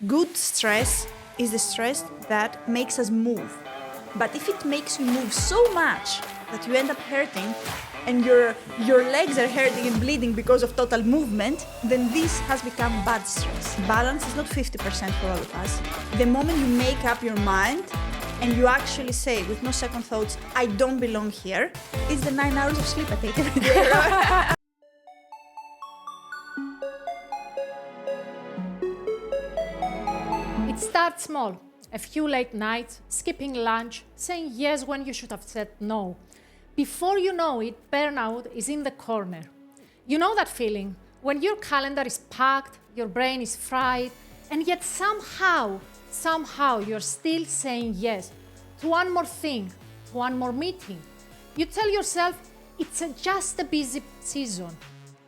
Good stress is the stress that makes us move. But if it makes you move so much that you end up hurting and your legs are hurting and bleeding because of total movement, then this has become bad stress. Balance is not 50% for all of us. The moment you make up your mind and you actually say with no second thoughts, I don't belong here, it's the 9 hours of sleep I take every day. Right? It starts small. A few late nights, skipping lunch, saying yes when you should have said no. Before you know it, burnout is in the corner. You know that feeling when your calendar is packed, your brain is fried, and yet somehow you're still saying yes to one more thing, to one more meeting. You tell yourself it's just a busy season.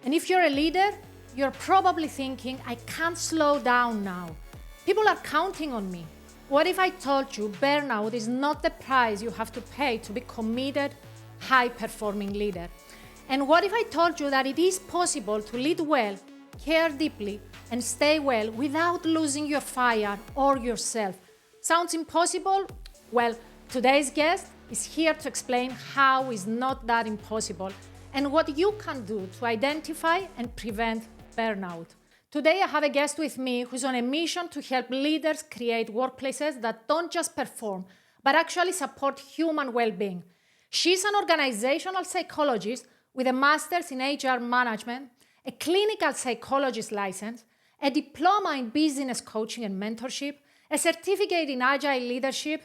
And if you're a leader, you're probably thinking, I can't slow down now. People are counting on me. What if I told you burnout is not the price you have to pay to be committed, high-performing leader? And what if I told you that it is possible to lead well, care deeply, and stay well without losing your fire or yourself? Sounds impossible? Well, today's guest is here to explain how it's not that impossible and what you can do to identify and prevent burnout. Today, I have a guest with me who's on a mission to help leaders create workplaces that don't just perform, but actually support human well-being. She's an organizational psychologist with a master's in HR management, a clinical psychologist license, a diploma in business coaching and mentorship, a certificate in agile leadership,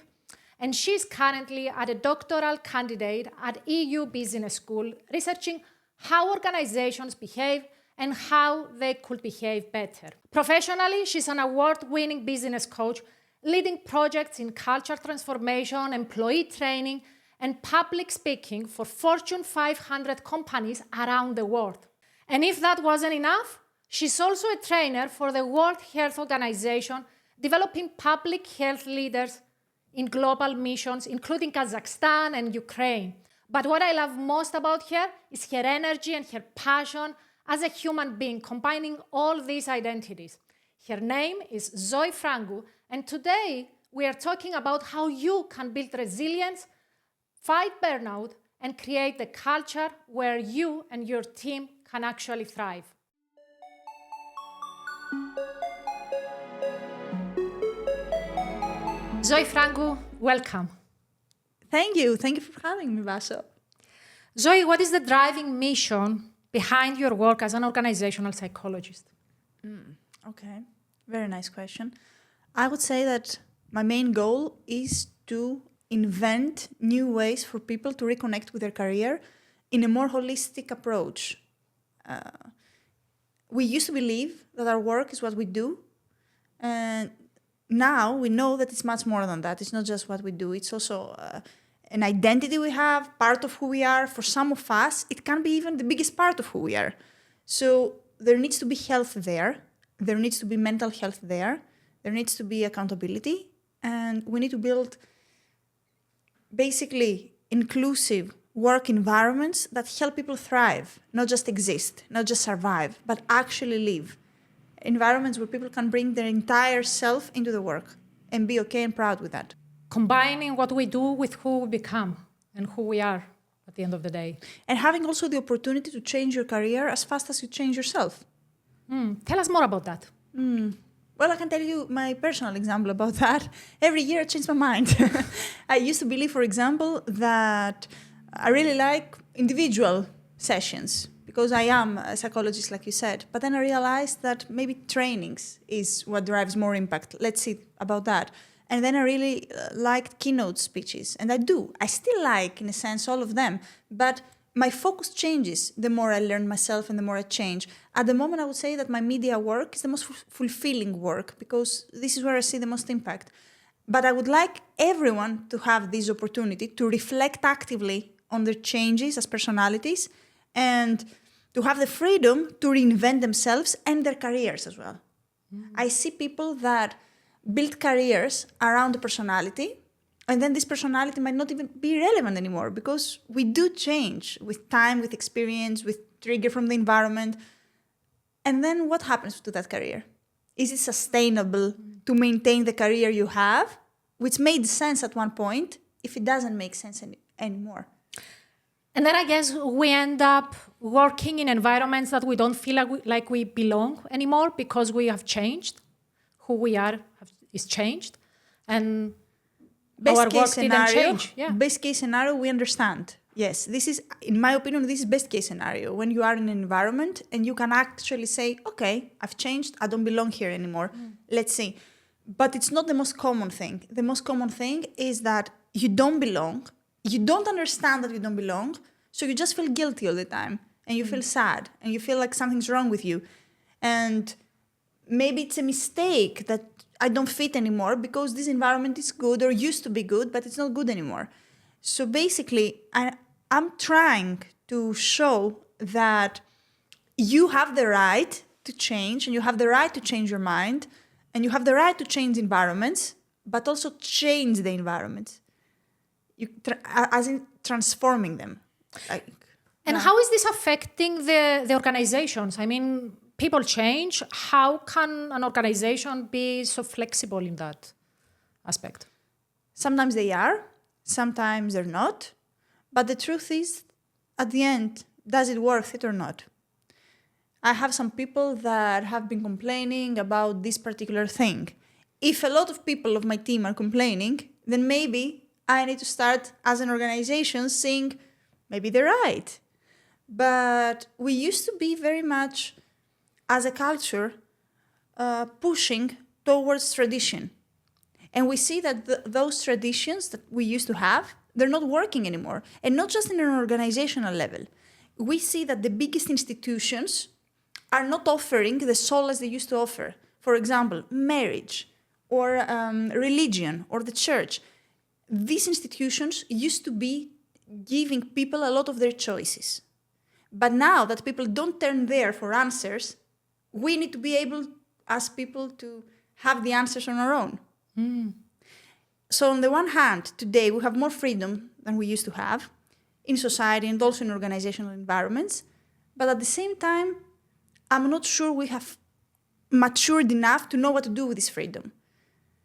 and she's currently a doctoral candidate at EU Business School, researching how organizations behave and how they could behave better. Professionally, she's an award-winning business coach, leading projects in culture transformation, employee training, and public speaking for Fortune 500 companies around the world. And if that wasn't enough, she's also a trainer for the World Health Organization, developing public health leaders in global missions, including Kazakhstan and Ukraine. But what I love most about her is her energy and her passion as a human being, combining all these identities. Her name is Zoe Fragou, and today we are talking about how you can build resilience, fight burnout, and create the culture where you and your team can actually thrive. Zoe Fragou, welcome. Thank you for having me, Vaso. Zoe, what is the driving mission behind your work as an organizational psychologist? Okay, very nice question. I would say that my main goal is to invent new ways for people to reconnect with their career in a more holistic approach. We used to believe that our work is what we do, and now we know that it's much more than that. It's not just what we do, it's also an identity we have, part of who we are. For some of us, it can be even the biggest part of who we are. So there needs to be health there. There needs to be mental health there. There needs to be accountability. And we need to build basically inclusive work environments that help people thrive, not just exist, not just survive, but actually live. Environments where people can bring their entire self into the work and be okay and proud with that. Combining what we do with who we become and who we are at the end of the day. And having also the opportunity to change your career as fast as you change yourself. Tell us more about that. Well, I can tell you my personal example about that. Every year I change my mind. I used to believe, for example, that I really like individual sessions because I am a psychologist, like you said. But then I realized that maybe trainings is what drives more impact. Let's see about that. And then I really liked keynote speeches. And I do. I still like, in a sense, all of them. But my focus changes the more I learn myself and the more I change. At the moment, I would say that my media work is the most fulfilling work because this is where I see the most impact. But I would like everyone to have this opportunity to reflect actively on their changes as personalities and to have the freedom to reinvent themselves and their careers as well. I see people that build careers around the personality, and then this personality might not even be relevant anymore because we do change with time, with experience, with trigger from the environment. And then what happens to that career? Is it sustainable to maintain the career you have, which made sense at one point, if it doesn't make sense anymore. And then I guess we end up working in environments that we don't feel like we belong anymore because we have changed. Who we are is changed. And our work didn't change. Yeah. Best case scenario, we understand. Yes, this is, in my opinion, this is best case scenario. When you are in an environment and you can actually say, okay, I've changed, I don't belong here anymore. Let's see. But it's not the most common thing. The most common thing is that you don't belong. You don't understand that you don't belong. So you just feel guilty all the time. And you feel sad. And you feel like something's wrong with you. And maybe it's a mistake that I don't fit anymore because this environment is good or used to be good, but it's not good anymore. So basically, I'm trying to show that you have the right to change and you have the right to change your mind and you have the right to change environments, but also change the environments, as in transforming them. How is this affecting the organizations? I mean, people change. How can an organization be so flexible in that aspect? Sometimes they are, sometimes they're not. But the truth is, at the end, does it worth it or not? I have some people that have been complaining about this particular thing. If a lot of people of my team are complaining, then maybe I need to start as an organization saying, maybe they're right. But we used to be very much, as a culture, pushing towards tradition. And we see that those traditions that we used to have, they're not working anymore. And not just in an organizational level. We see that the biggest institutions are not offering the solace they used to offer. For example, marriage or religion or the church. These institutions used to be giving people a lot of their choices. But now that people don't turn there for answers, we need to be able, as people, to have the answers on our own. So on the one hand, today we have more freedom than we used to have in society and also in organizational environments. But at the same time, I'm not sure we have matured enough to know what to do with this freedom.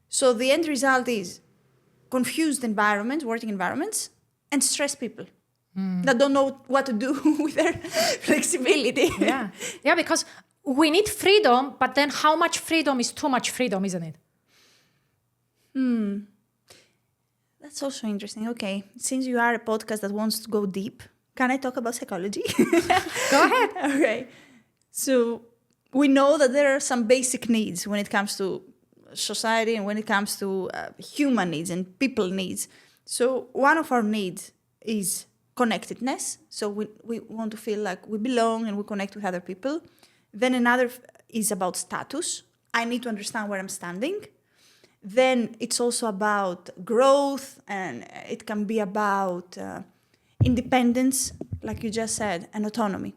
So the end result is confused environments, working environments, and stressed people that don't know what to do with their flexibility. Yeah, because we need freedom, but then how much freedom is too much freedom, isn't it? That's also interesting. Okay, since you are a podcast that wants to go deep, can I talk about psychology? Go ahead. Okay. So we know that there are some basic needs when it comes to society and when it comes to human needs and people needs. So one of our needs is connectedness. So we want to feel like we belong and we connect with other people. Then another is about status. I need to understand where I'm standing. Then it's also about growth, and it can be about independence, like you just said, and autonomy.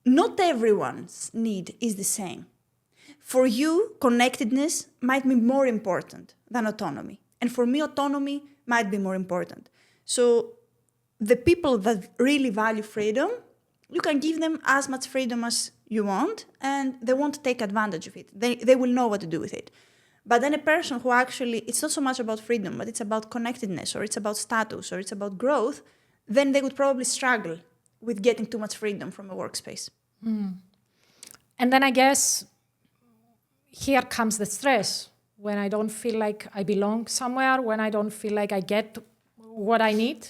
Not everyone's need is the same. For you, connectedness might be more important than autonomy. And for me, autonomy might be more important. So the people that really value freedom, you can give them as much freedom as you want, and they won't take advantage of it. They will know what to do with it. But then a person who actually, it's not so much about freedom, but it's about connectedness, or it's about status, or it's about growth, then they would probably struggle with getting too much freedom from a workspace. And then I guess here comes the stress. When I don't feel like I belong somewhere, when I don't feel like I get what I need.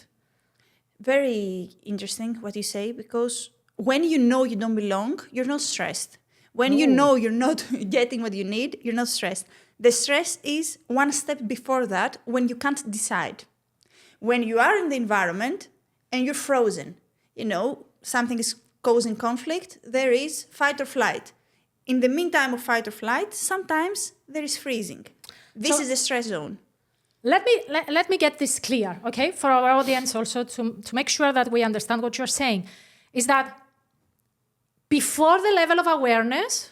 Very interesting what you say, because when you know you don't belong, you're not stressed. When you know you're not getting what you need, you're not stressed. The stress is one step before that, when you can't decide. When you are in the environment and you're frozen, something is causing conflict, there is fight or flight. In the meantime of fight or flight, sometimes there is freezing. This is a stress zone. Let me get this clear, okay, for our audience also, to make sure that we understand what you're saying, is that before the level of awareness,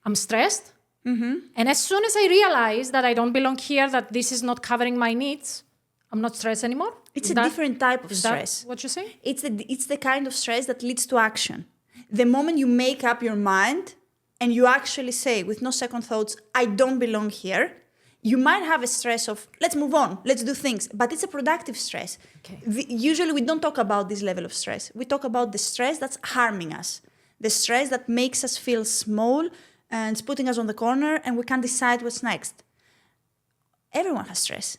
I'm stressed. And as soon as I realize that I don't belong here, that this is not covering my needs, I'm not stressed anymore. It's a different type of stress. That what you're saying? It's the kind of stress that leads to action. The moment you make up your mind and you actually say with no second thoughts, I don't belong here, you might have a stress of, let's move on, let's do things, but it's a productive stress. Okay. Usually we don't talk about this level of stress. We talk about the stress that's harming us, the stress that makes us feel small and it's putting us on the corner and we can't decide what's next. Everyone has stress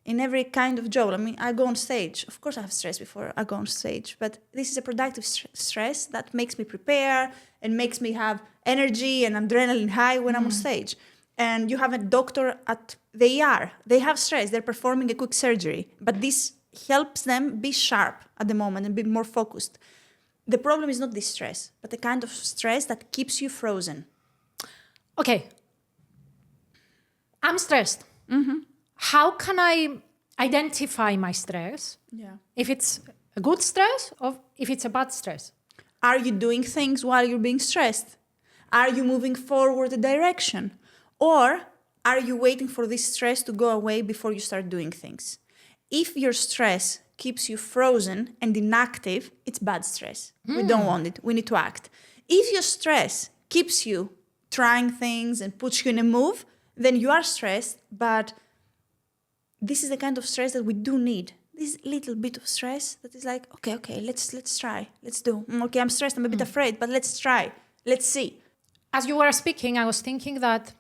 in every kind of job. I mean, I go on stage. Of course I have stress before I go on stage, but this is a productive stress that makes me prepare and makes me have energy and adrenaline high when I'm on stage. And you have a doctor at the ER. They have stress. They're performing a quick surgery. But this helps them be sharp at the moment and be more focused. The problem is not this stress, but the kind of stress that keeps you frozen. Okay. I'm stressed. Mm-hmm. How can I identify my stress? Yeah. If it's a good stress or if it's a bad stress? Are you doing things while you're being stressed? Are you moving forward a direction? Or are you waiting for this stress to go away before you start doing things? If your stress keeps you frozen and inactive, it's bad stress. We don't want it. We need to act. If your stress keeps you trying things and puts you in a move, then you are stressed, but this is the kind of stress that we do need. This little bit of stress that is like, okay, let's try. Let's do. Okay, I'm stressed, I'm a bit afraid, but let's try. Let's see. As you were speaking, I was thinking that,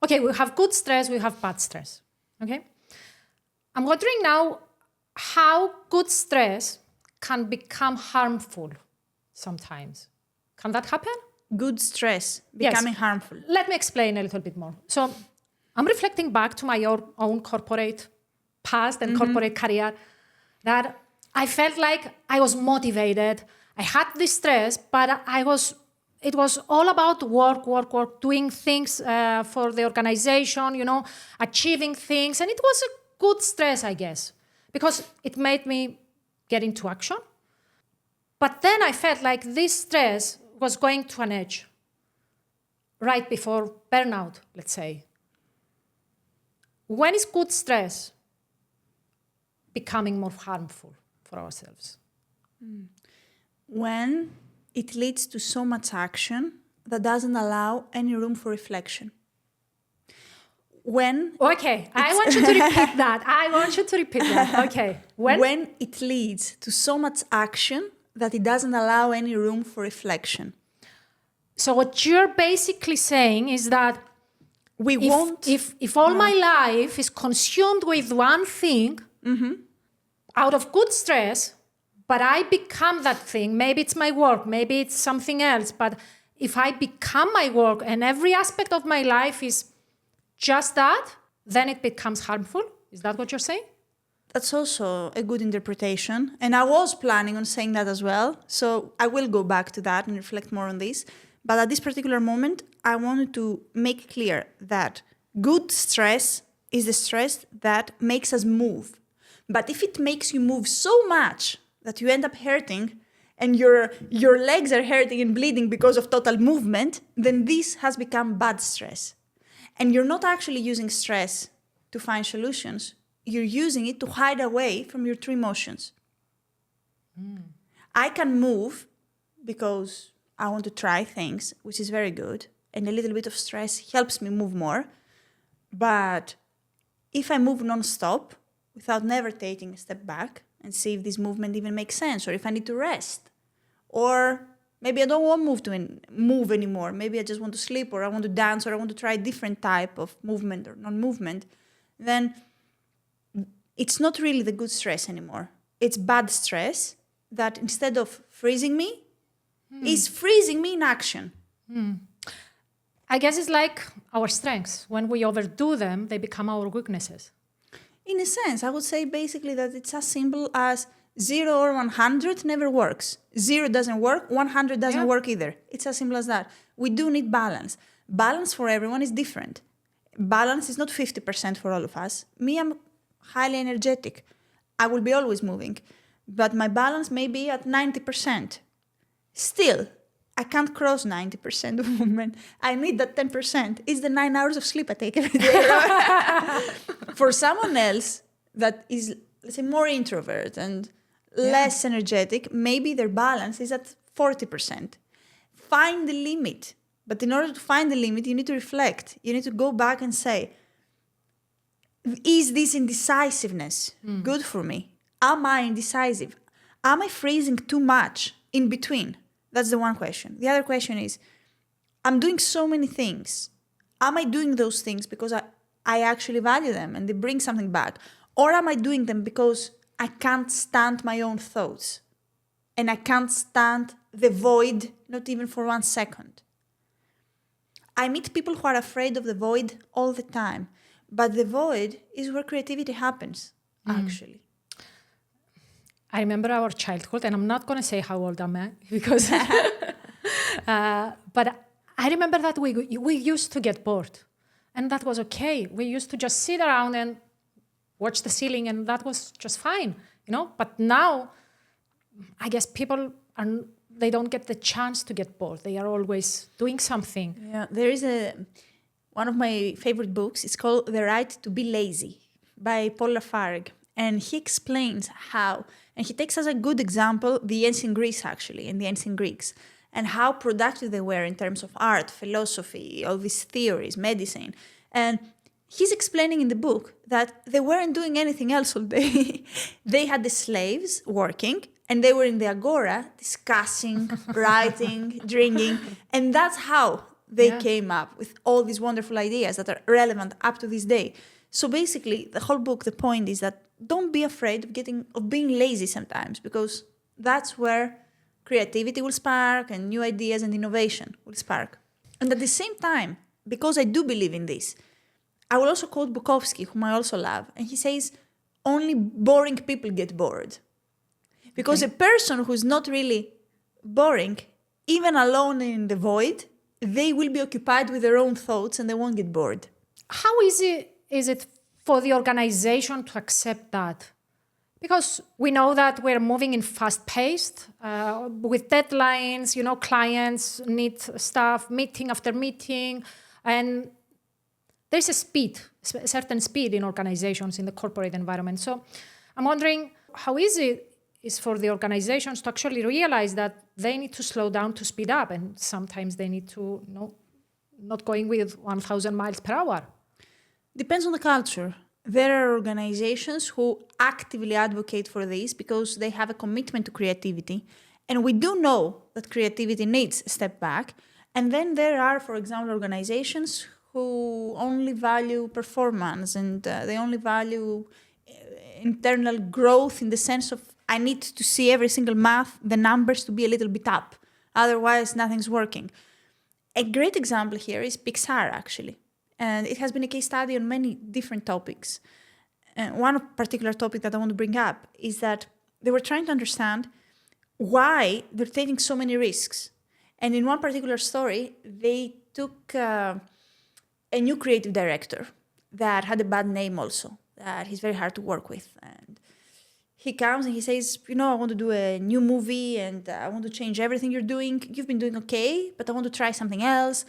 okay, we have good stress, we have bad stress, okay? I'm wondering now how good stress can become harmful sometimes. Can that happen? Good stress becoming harmful. Let me explain a little bit more. So I'm reflecting back to my own corporate past and corporate career that I felt like I was motivated. I had this stress, but it was all about work, doing things for the organization, achieving things. And it was a good stress, I guess, because it made me get into action. But then I felt like this stress was going to an edge right before burnout, let's say. When is good stress becoming more harmful for ourselves? When it leads to so much action that doesn't allow any room for reflection. Okay, I want you to repeat that. Okay. When it leads to so much action that it doesn't allow any room for reflection. So what you're basically saying is that if all my life is consumed with one thing, out of good stress, but I become that thing, maybe it's my work, maybe it's something else, but if I become my work and every aspect of my life is just that, then it becomes harmful? Is that what you're saying? That's also a good interpretation. And I was planning on saying that as well. So I will go back to that and reflect more on this. But at this particular moment, I wanted to make clear that good stress is the stress that makes us move. But if it makes you move so much that you end up hurting and your legs are hurting and bleeding because of total movement, then this has become bad stress. And you're not actually using stress to find solutions. You're using it to hide away from your true emotions. I can move because I want to try things, which is very good. And a little bit of stress helps me move more. But if I move non-stop without never taking a step back and see if this movement even makes sense, or if I need to rest, or maybe I don't want to move anymore. Maybe I just want to sleep, or I want to dance, or I want to try a different type of movement or non-movement, then it's not really the good stress anymore. It's bad stress that instead of freezing me, is freezing me in action. I guess it's like our strengths. When we overdo them, they become our weaknesses. In a sense, I would say basically that it's as simple as 0 or 100 never works. 0 doesn't work, 100 doesn't work either. It's as simple as that. We do need balance. Balance for everyone is different. Balance is not 50% for all of us. Me, I'm highly energetic. I will be always moving. But my balance may be at 90%. Still, I can't cross 90% of movement. I need that 10%. It's the 9 hours of sleep I take every day. For someone else that is, let's say, more introvert and less energetic, maybe their balance is at 40%. Find the limit But in order to find the limit, you need to reflect. You need to go back and say, is this indecisiveness good for me? Am I indecisive? Am I freezing too much in between? That's the one question. The other question is, I'm doing so many things. Am I doing those things because I actually value them and they bring something back? Or am I doing them because I can't stand my own thoughts? And I can't stand the void, not even for 1 second. I meet people who are afraid of the void all the time. But the void is where creativity happens, actually. I remember our childhood, and I'm not going to say how old am I, because... but I remember that we used to get bored. And that was okay. We used to just sit around and watch the ceiling, and that was just fine, But now, I guess people they don't get the chance to get bored. They are always doing something. Yeah, there is one of my favorite books. It's called The Right to be Lazy by Paul Lafargue. And he explains how, and he takes as a good example the ancient Greece, actually, and the ancient Greeks, and how productive they were in terms of art, philosophy, all these theories, medicine. And he's explaining in the book that they weren't doing anything else all day. They had the slaves working, and they were in the agora discussing, writing, drinking. And that's how they came up with all these wonderful ideas that are relevant up to this day. So basically, the whole book, the point is that don't be afraid of being lazy sometimes, because that's where creativity will spark and new ideas and innovation will spark. And at the same time, because I do believe in this, I will also quote Bukowski, whom I also love, and he says, only boring people get bored. Because a person who's not really boring, even alone in the void, they will be occupied with their own thoughts and they won't get bored. How easy is it for the organization to accept that? Because we know that we're moving in fast-paced, with deadlines, clients need stuff, meeting after meeting, and there's a certain speed in organizations in the corporate environment. So I'm wondering how easy is for the organizations to actually realize that they need to slow down to speed up, and sometimes they need to, not going with 1,000 miles per hour. Depends on the culture. There are organizations who actively advocate for this because they have a commitment to creativity. And we do know that creativity needs a step back. And then there are, for example, organizations who only value performance and they only value internal growth in the sense of I need to see every single month the numbers to be a little bit up. Otherwise, nothing's working. A great example here is Pixar, actually. And it has been a case study on many different topics. And one particular topic that I want to bring up is that they were trying to understand why they're taking so many risks. And in one particular story, they took a new creative director that had a bad name also, that he's very hard to work with. And he comes and he says, I want to do a new movie and I want to change everything you're doing. You've been doing okay, but I want to try something else.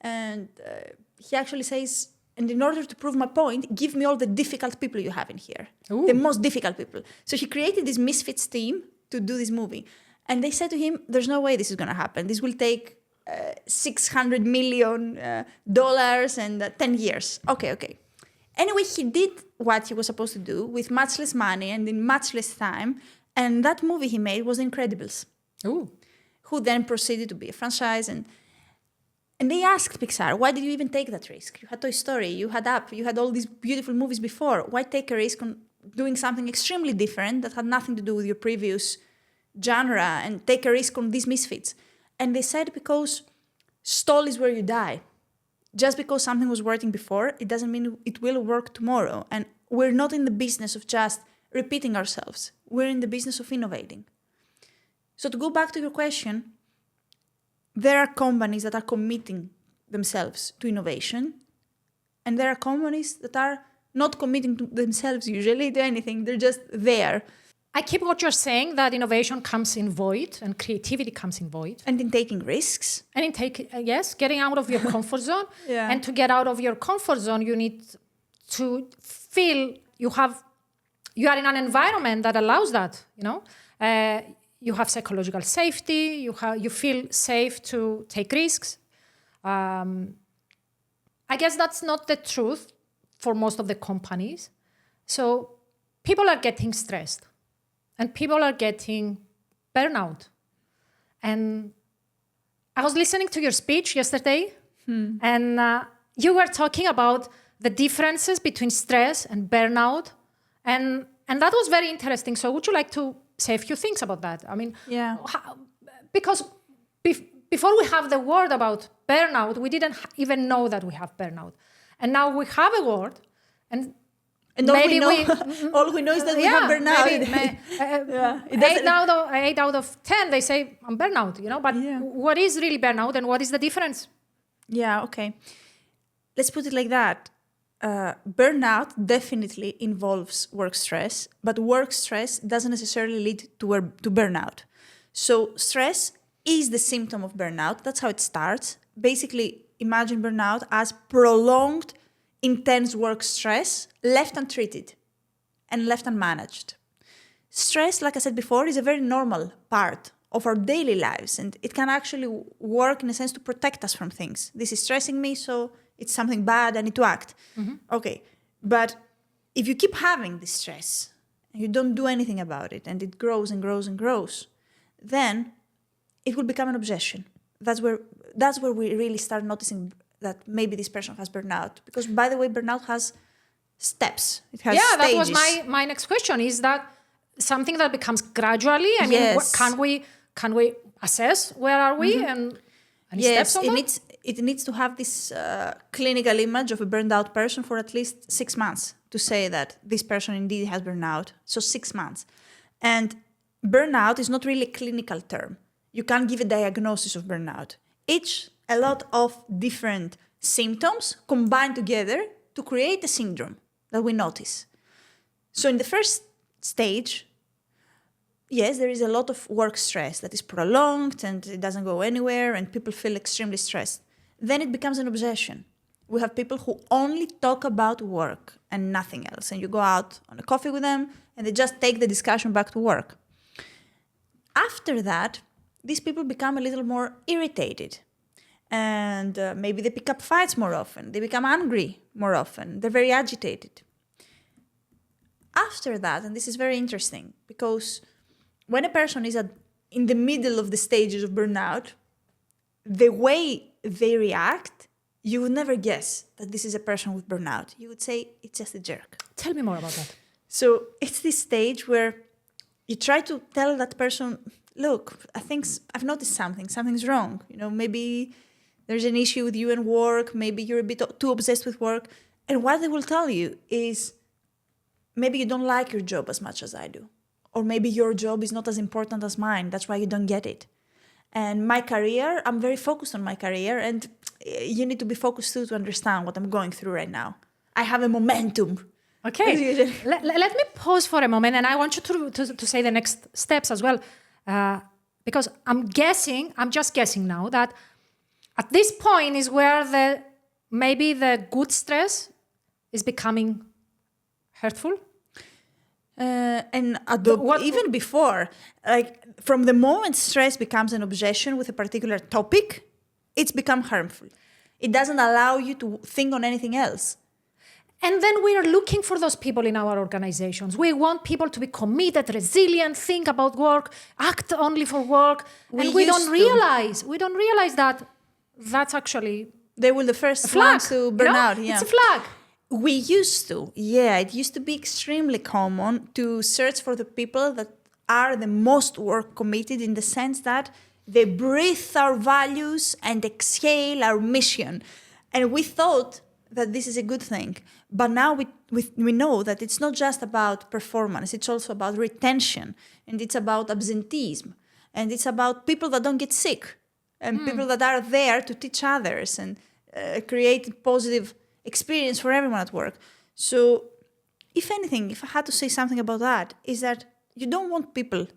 And he actually says, and in order to prove my point, give me all the difficult people you have in here. Ooh. The most difficult people. So he created this misfits team to do this movie. And they said to him, there's no way this is going to happen. This will take $600 million and 10 years. Okay. Anyway, he did what he was supposed to do with much less money and in much less time. And that movie he made was Incredibles. Ooh. Who then proceeded to be a franchise. And they asked Pixar, why did you even take that risk? You had Toy Story, you had Up, you had all these beautiful movies before. Why take a risk on doing something extremely different that had nothing to do with your previous genre and take a risk on these misfits? And they said because stall is where you die. Just because something was working before, it doesn't mean it will work tomorrow. And we're not in the business of just repeating ourselves. We're in the business of innovating. So to go back to your question, there are companies that are committing themselves to innovation, and there are companies that are not committing to themselves usually to anything. They're just there. I keep what you're saying, that innovation comes in void and creativity comes in void. And in taking risks. And in getting out of your comfort zone. Yeah. And to get out of your comfort zone, you need to feel you are in an environment that allows that, you have psychological safety, you feel safe to take risks. I guess that's not the truth for most of the companies. So people are getting stressed and people are getting burnout. And I was listening to your speech yesterday, and you were talking about the differences between stress and burnout. And that was very interesting. So would you like to say a few things about that? I mean, because before we have the word about burnout, we didn't even know that we have burnout. And now we have a word, and maybe all we know is that we have burnout. Eight out of 10, they say I'm burnout, but what is really burnout and what is the difference? Yeah, okay. Let's put it like that. Burnout definitely involves work stress, but work stress doesn't necessarily lead to burnout. So stress is the symptom of burnout. That's how it starts. Basically, imagine burnout as prolonged, intense work stress left untreated and left unmanaged. Stress, like I said before, is a very normal part of our daily lives, and it can actually work in a sense to protect us from things. This is stressing me, so it's something bad, I need to act. Okay, but if you keep having this stress and you don't do anything about it and it grows and grows and grows, then it will become an obsession. That's where we really start noticing that maybe this person has burnout. Because, by the way, burnout has steps. It has stages. That was my next question. Is that something that becomes gradually? I mean, can we assess where are we and steps on that? It needs to have this clinical image of a burned out person for at least 6 months to say that this person indeed has burnout. So 6 months. And burnout is not really a clinical term. You can't give a diagnosis of burnout. A lot of different symptoms combine together to create a syndrome that we notice. So in the first stage, yes, there is a lot of work stress that is prolonged and it doesn't go anywhere and people feel extremely stressed. Then it becomes an obsession. We have people who only talk about work and nothing else. And you go out on a coffee with them and they just take the discussion back to work. After that, these people become a little more irritated. And maybe they pick up fights more often. They become angry more often. They're very agitated. After that, and this is very interesting, because when a person is in the middle of the stages of burnout, the way they react, you would never guess that this is a person with burnout. You would say, it's just a jerk. Tell me more about that. So it's this stage where you try to tell that person, look, I've noticed something's wrong. Maybe there's an issue with you and work, maybe you're a bit too obsessed with work. And what they will tell you is, maybe you don't like your job as much as I do. Or maybe your job is not as important as mine. That's why you don't get it. And my career, I'm very focused on my career. And you need to be focused too to understand what I'm going through right now. I have a momentum. Okay. Let me pause for a moment. And I want you to say the next steps as well. Because I'm just guessing now that at this point is where maybe the good stress is becoming hurtful. Even before, like from the moment stress becomes an obsession with a particular topic, it's become harmful. It doesn't allow you to think on anything else. And then we are looking for those people in our organizations. We want people to be committed, resilient, think about work, act only for work. And we don't realize that that's actually they were the first ones to burn out. Yeah. It's a flag. We used to. Yeah, it used to be extremely common to search for the people that are the most work committed, in the sense that they breathe our values and exhale our mission. And we thought that this is a good thing. But now we know that it's not just about performance, it's also about retention, and it's about absenteeism, and it's about people that don't get sick, and people that are there to teach others and create a positive experience for everyone at work. So if anything, if I had to say something about that, is that you don't want people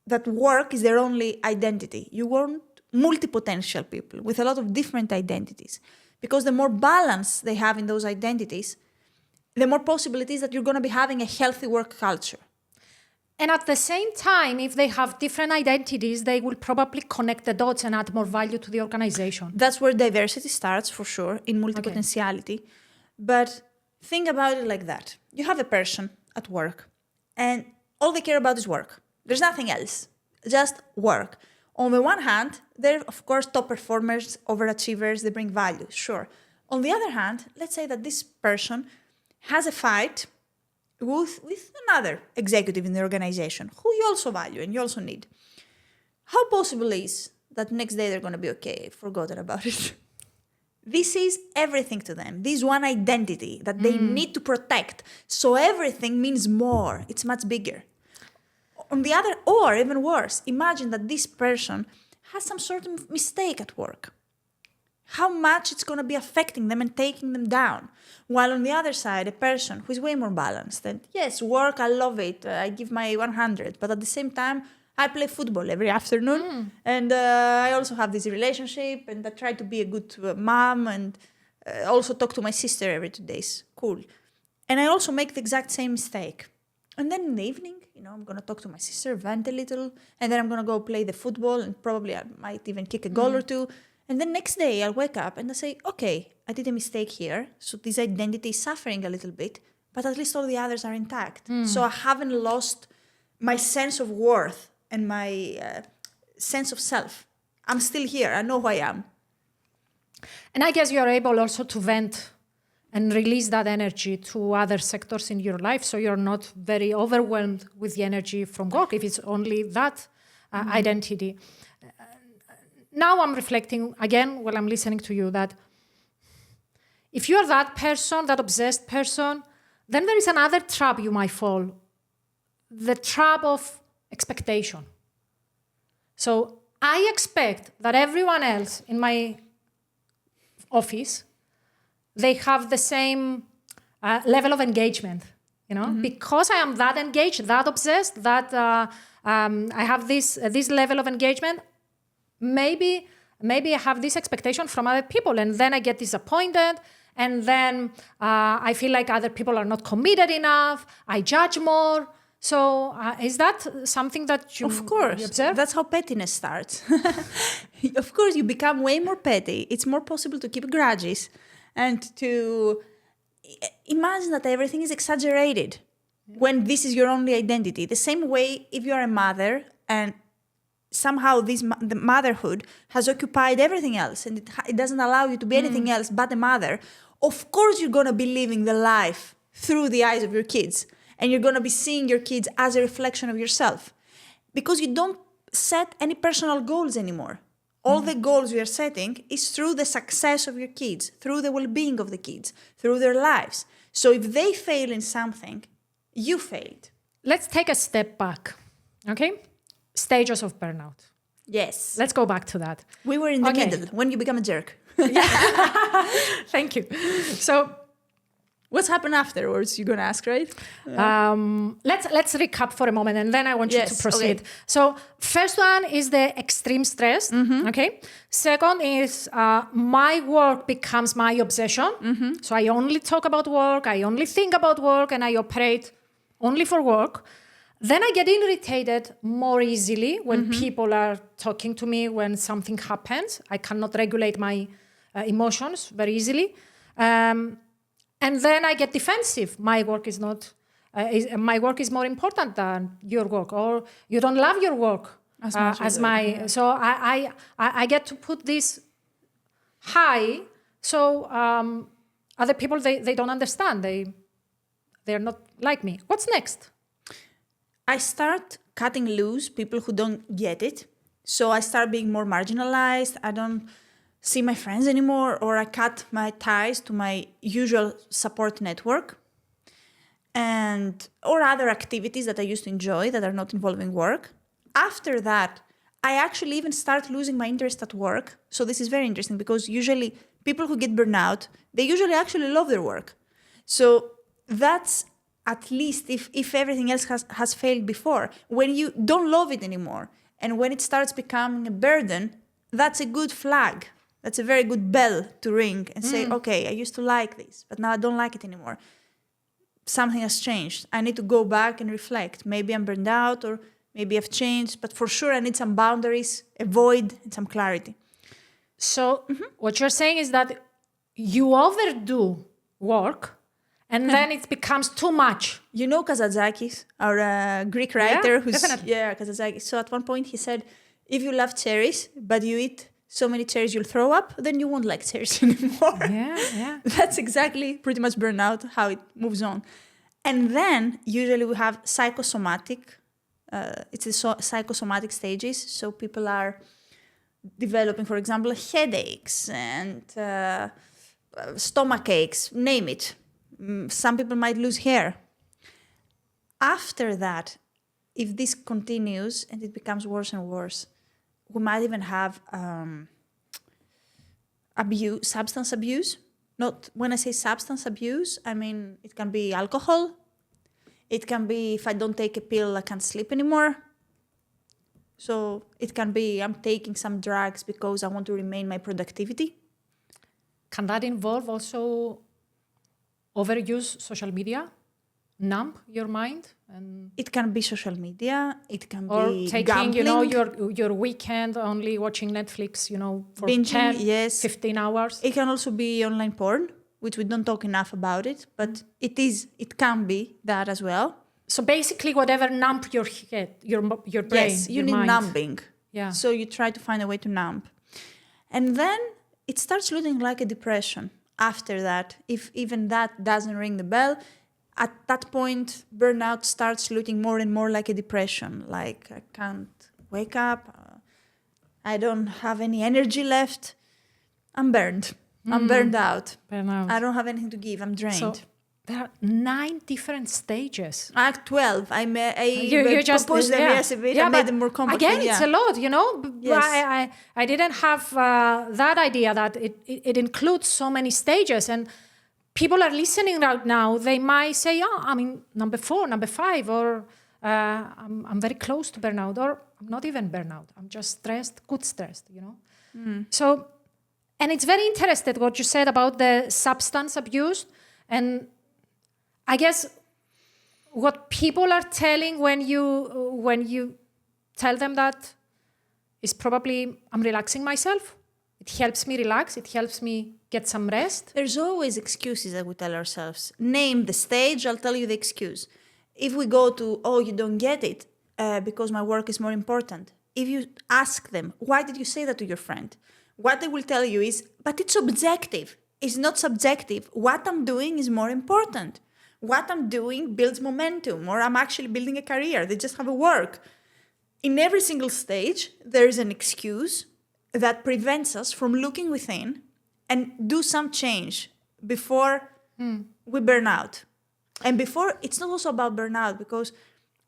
that work is their only identity. You want multi-potential people with a lot of different identities. Because the more balance they have in those identities, the more possibilities that you're going to be having a healthy work culture. And at the same time, if they have different identities, they will probably connect the dots and add more value to the organization. That's where diversity starts, for sure, in multipotentiality. But think about it like that. You have a person at work, and all they care about is work. There's nothing else, just work. On the one hand, they're, of course, top performers, overachievers, they bring value, sure. On the other hand, let's say that this person has a fight with another executive in the organization who you also value and you also need. How possible is that next day they're going to be okay, forgotten about it? This is everything to them. This one identity that they need to protect. So everything means more. It's much bigger. On the other, or even worse, imagine that this person has some sort of mistake at work. How much it's going to be affecting them and taking them down. While on the other side, a person who is way more balanced. And yes, work, I love it. I give my 100. But at the same time, I play football every afternoon. And I also have this relationship. And I try to be a good mom. And also talk to my sister every 2 days. Cool. And I also make the exact same mistake. And then in the evening, I'm going to talk to my sister, vent a little. And then I'm going to go play the football. And probably I might even kick a goal or two. And then next day I'll wake up and I say, okay, I did a mistake here. So this identity is suffering a little bit, but at least all the others are intact. So I haven't lost my sense of worth and my sense of self. I'm still here. I know who I am. And I guess you are able also to vent and release that energy to other sectors in your life. So you're not very overwhelmed with the energy from work if it's only that identity. Now I'm reflecting again while I'm listening to you that if you're that person, that obsessed person, then there is another trap you might fall. The trap of expectation. So I expect that everyone else in my office, they have the same level of engagement, because I am that engaged, that obsessed, that I have this level of engagement. Maybe I have this expectation from other people, and then I get disappointed, and then I feel like other people are not committed enough. I judge more. So is that something that you Of course. You observe? That's how pettiness starts. Of course, you become way more petty. It's more possible to keep grudges and to imagine that everything is exaggerated when this is your only identity. The same way if you're a mother and somehow the motherhood has occupied everything else and it doesn't allow you to be anything else but a mother. Of course, you're going to be living the life through the eyes of your kids. And you're going to be seeing your kids as a reflection of yourself. Because you don't set any personal goals anymore. All the goals you are setting is through the success of your kids, through the well-being of the kids, through their lives. So if they fail in something, you failed. Let's take a step back, okay? Stages of burnout. Yes. Let's go back to that. We were in the middle, when you become a jerk. Thank you. So what's happened afterwards, you're going to ask, right? Let's recap for a moment, and then I want you to proceed. Okay. So first one is the extreme stress, okay? Second is my work becomes my obsession. So I only talk about work, I only think about work, and I operate only for work. Then I get irritated more easily when people are talking to me, when something happens. I cannot regulate my emotions very easily. And then I get defensive. My work is not. My work is more important than your work, or you don't love your work as my. So I get to put this high. So other people they don't understand. They're not like me. What's next? I start cutting loose people who don't get it. So I start being more marginalized. I don't see my friends anymore, or I cut my ties to my usual support network or other activities that I used to enjoy that are not involving work. After that, I actually even start losing my interest at work. So this is very interesting because usually people who get burnout, they usually actually love their work. So that's at least if everything else has failed before. When you don't love it anymore and when it starts becoming a burden, that's a good flag. That's a very good bell to ring and say, okay, I used to like this, but now I don't like it anymore. something has changed. I need to go back and reflect. Maybe I'm burned out or maybe I've changed, but for sure I need some boundaries, a void, and some clarity. So what you're saying is that you overdo work and then it becomes too much. You know Kazantzakis, our Greek writer, definitely. Kazantzakis. So at one point he said, if you love cherries, but you eat so many cherries you'll throw up, then you won't like cherries anymore. Yeah. That's exactly pretty much burnout, how it moves on. And then usually we have psychosomatic, it's the psychosomatic stages. So people are developing, for example, headaches and stomach aches, name it. Some people might lose hair. After that, if this continues and it becomes worse and worse, we might even have substance abuse. Not when I say substance abuse, I mean it can be alcohol. It can be if I don't take a pill, I can't sleep anymore. So it can be I'm taking some drugs because I want to remain my productivity. Can that involve also overuse social media? Numb your mind? And it can be social media. It can or be taking, gambling. your weekend only watching Netflix, for Binging, 10, 15 hours. It can also be online porn, which we don't talk enough about it, but it can be that as well. So basically whatever numb your head, your brain, yes, you need mind. numbing. Yeah. So you try to find a way to numb. And then it starts looking like a depression after that. If even that doesn't ring the bell, at that point, burnout starts looking more and more like a depression. Like I can't wake up. I don't have any energy left. I'm burned. I'm burned out. Burnout. I don't have anything to give. I'm drained. So there are 9 different stages. 12. You just proposed them yesterday. I made them more complex. Again, it's a lot, Yes. I didn't have that idea that it includes so many stages. And people are listening right now. They might say, I'm in number 4, number 5, or I'm very close to burnout, or I'm not even burnout. I'm just stressed, good stressed, So, and it's very interesting what you said about the substance abuse. And I guess what people are telling when you tell them that is probably I'm relaxing myself. It helps me relax. It helps me get some rest. There's always excuses that we tell ourselves. Name the stage, I'll tell you the excuse. If we go to, you don't get it because my work is more important. If you ask them, why did you say that to your friend? What they will tell you is, but it's objective. It's not subjective. What I'm doing is more important. What I'm doing builds momentum, or I'm actually building a career. They just have a work. In every single stage, there is an excuse that prevents us from looking within and do some change before we burn out. And before, it's not also about burnout, because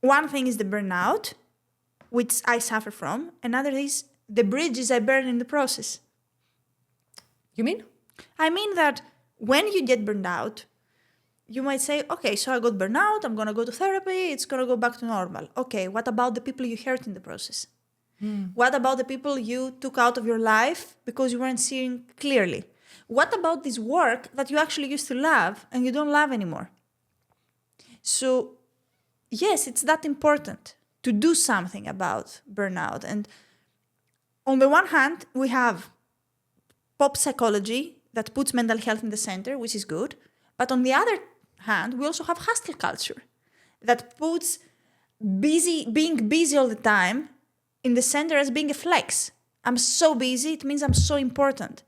one thing is the burnout, which I suffer from. Another is the bridges I burn in the process. You mean? I mean that when you get burned out, you might say, okay, so I got burnout, I'm going to go to therapy, it's going to go back to normal. Okay, what about the people you hurt in the process? What about the people you took out of your life because you weren't seeing clearly? What about this work that you actually used to love and you don't love anymore? So, yes, it's that important to do something about burnout. And on the one hand, we have pop psychology that puts mental health in the center, which is good. But on the other hand, we also have hustle culture that puts being busy all the time in the center as being a flex. I'm so busy, it means I'm so important.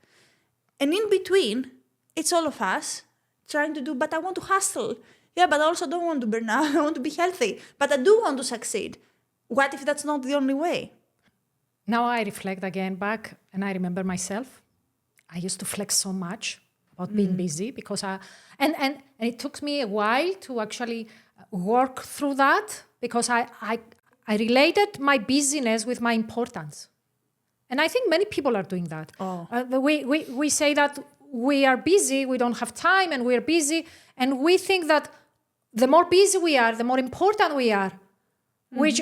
And in between, it's all of us trying to do, but I want to hustle. Yeah, but I also don't want to burn out. I want to be healthy. But I do want to succeed. What if that's not the only way? Now I reflect again back and I remember myself. I used to flex so much about being busy because and it took me a while to actually work through that because I related my busyness with my importance. And I think many people are doing that. We say that we are busy, we don't have time, and we're busy. And we think that the more busy we are, the more important we are. Which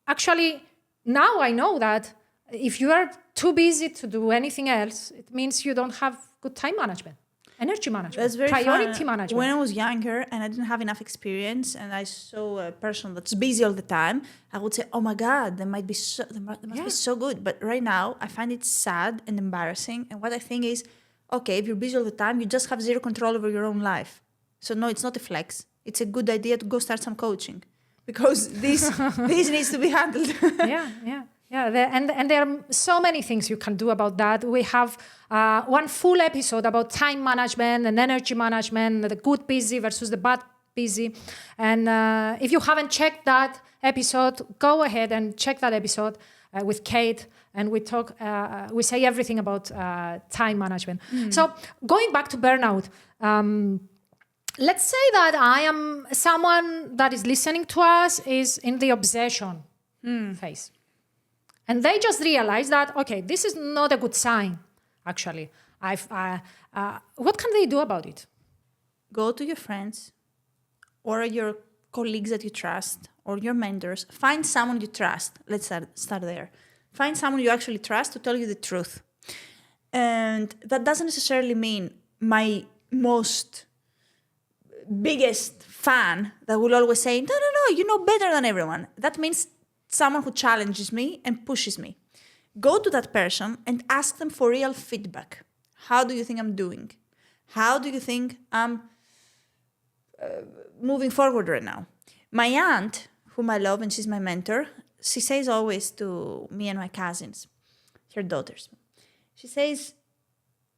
actually, now I know that if you are too busy to do anything else, it means you don't have good time management. Energy management, That's very priority fun. management. When I was younger and I didn't have enough experience, and I saw a person that's busy all the time, I would say, "Oh my God, they must be so good." But right now, I find it sad and embarrassing. And what I think is, okay, if you're busy all the time, you just have zero control over your own life. So no, it's not a flex. It's a good idea to go start some coaching, because this needs to be handled. And there are so many things you can do about that. We have one full episode about time management and energy management, the good busy versus the bad busy. And if you haven't checked that episode, go ahead and check that episode with Kate. And we talk, we say everything about time management. So going back to burnout, let's say that I am someone that is listening to us is in the obsession phase. And they just realize that, okay, this is not a good sign, actually. What can they do about it? Go to your friends or your colleagues that you trust or your mentors. Find someone you trust. Let's start there. Find someone you actually trust to tell you the truth. And that doesn't necessarily mean my most biggest fan that will always say, no, you know better than everyone. That means someone who challenges me and pushes me. Go to that person and ask them for real feedback. How do you think I'm doing? How do you think I'm moving forward right now? My aunt, whom I love and she's my mentor, she says always to me and my cousins, her daughters, she says,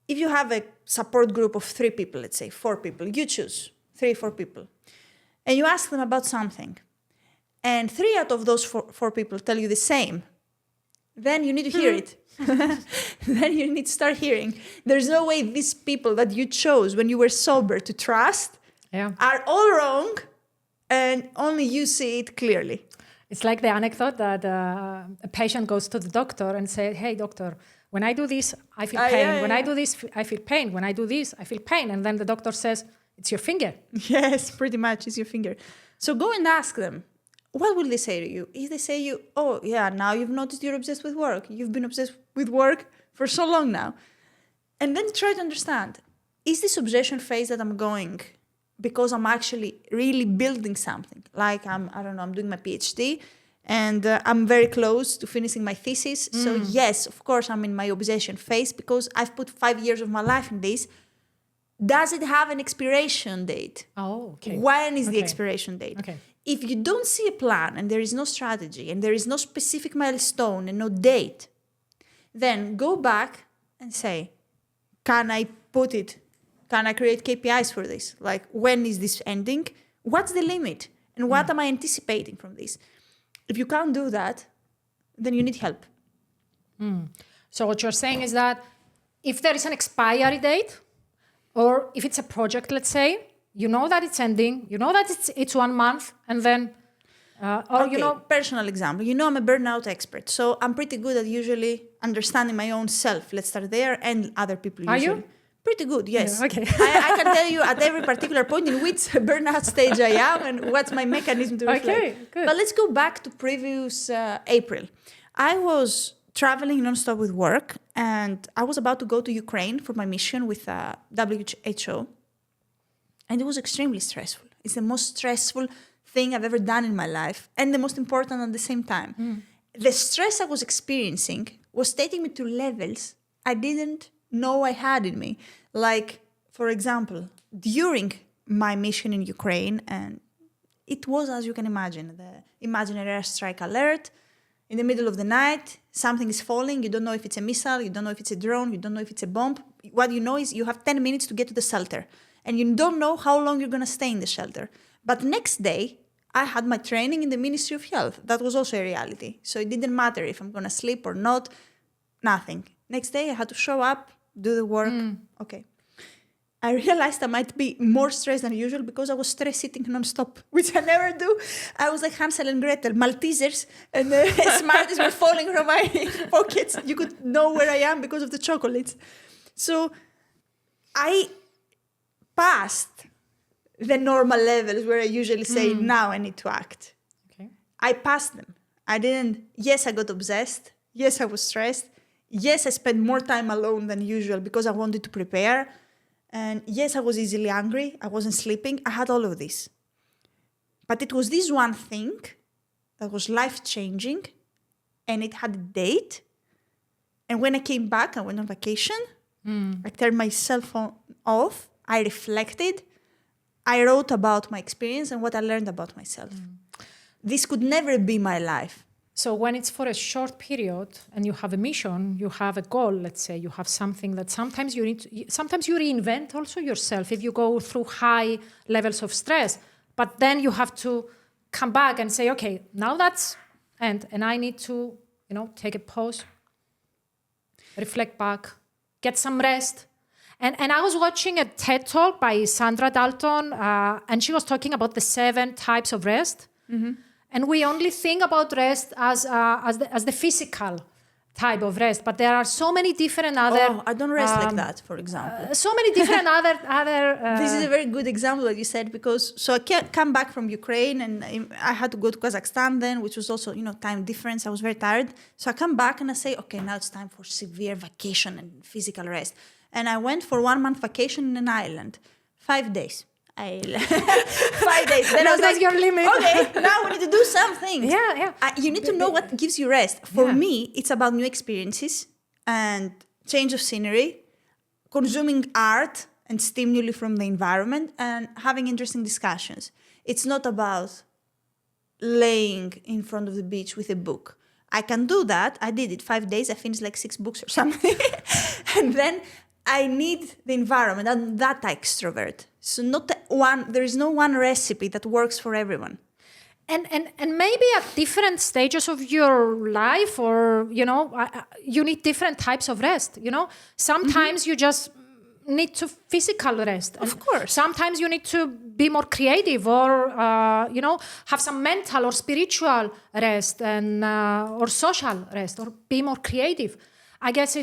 if you have a support group of 3 people, let's say 4 people, you choose 3, 4 people, and you ask them about something, and 3 out of those 4 people tell you the same, then you need to hear it. Then you need to start hearing. There's no way these people that you chose when you were sober to trust are all wrong, and only you see it clearly. It's like the anecdote that a patient goes to the doctor and says, hey, doctor, when I do this, I feel pain. When I do this, I feel pain. When I do this, I feel pain. And then the doctor says, it's your finger. Yes, pretty much, it's your finger. So go and ask them. What will they say to you? If they say you, oh, yeah, now you've noticed you're obsessed with work. You've been obsessed with work for so long now. And then try to understand, is this obsession phase that I'm going because I'm actually really building something? Like I'm doing my PhD and I'm very close to finishing my thesis. So yes, of course, I'm in my obsession phase because I've put 5 years of my life in this. Does it have an expiration date? Oh, okay. When is the expiration date? Okay. If you don't see a plan and there is no strategy and there is no specific milestone and no date, then go back and say, can I put it? Can I create KPIs for this? Like, when is this ending? What's the limit? And what am I anticipating from this? If you can't do that, then you need help. So what you're saying is that if there is an expiry date, or if it's a project, let's say, you know that it's ending, you know that it's 1 month, and then, personal example. You know, I'm a burnout expert, so I'm pretty good at usually understanding my own self. Let's start there, and other people usually. Are you? Pretty good, yes. Yeah, okay. I can tell you at every particular point in which burnout stage I am and what's my mechanism to reflect. Okay, good. But let's go back to previous April. I was traveling nonstop with work, and I was about to go to Ukraine for my mission with WHO. And it was extremely stressful. It's the most stressful thing I've ever done in my life, and the most important at the same time. The stress I was experiencing was taking me to levels I didn't know I had in me. Like, for example, during my mission in Ukraine, and it was, as you can imagine, the imaginary airstrike alert. In the middle of the night, something is falling. You don't know if it's a missile. You don't know if it's a drone. You don't know if it's a bomb. What you know is you have 10 minutes to get to the shelter. And you don't know how long you're going to stay in the shelter. But next day, I had my training in the Ministry of Health. That was also a reality. So it didn't matter if I'm going to sleep or not. Nothing. Next day, I had to show up, do the work. Okay. I realized I might be more stressed than usual because I was stress eating nonstop, which I never do. I was like Hansel and Gretel, Maltesers, and the Smarties were falling from my pockets. You could know where I am because of the chocolates. So I passed the normal levels where I usually say, now I need to act. Okay. I passed them. I didn't, yes, I got obsessed. Yes, I was stressed. Yes, I spent more time alone than usual because I wanted to prepare. And yes, I was easily angry. I wasn't sleeping. I had all of this. But it was this one thing that was life-changing, and it had a date. And when I came back, I went on vacation. I turned my cell phone off. I reflected. I wrote about my experience and what I learned about myself. This could never be my life. So when it's for a short period and you have a mission, you have a goal, let's say, you have something that sometimes you reinvent also yourself if you go through high levels of stress. But then you have to come back and say, okay, now that's end. And I need to, take a pause, reflect back, get some rest. And I was watching a TED Talk by Sandra Dalton, and she was talking about the 7 types of rest. Mm-hmm. And we only think about rest as the physical type of rest, but there are so many different other. Oh, I don't rest like that, for example. So many different other. This is a very good example that you said, because I can't come back from Ukraine and I had to go to Kazakhstan then, which was also time difference. I was very tired, so I come back and I say, okay, now it's time for severe vacation and physical rest. And I went for 1 month vacation in an island, 5 days. 5 days. Then I was like, your limit. Okay, now we need to do something. Yeah. You need to know what gives you rest. For me, it's about new experiences and change of scenery, consuming art and stimuli from the environment, and having interesting discussions. It's not about laying in front of the beach with a book. I can do that. I did it 5 days. I finished like 6 books or something. And then I need the environment. I'm that extrovert. So there is no one recipe that works for everyone. And maybe at different stages of your life, or, you need different types of rest, Sometimes you just need to physical rest. Of course. Sometimes you need to be more creative, or, have some mental or spiritual rest, and or social rest, or be more creative. I guess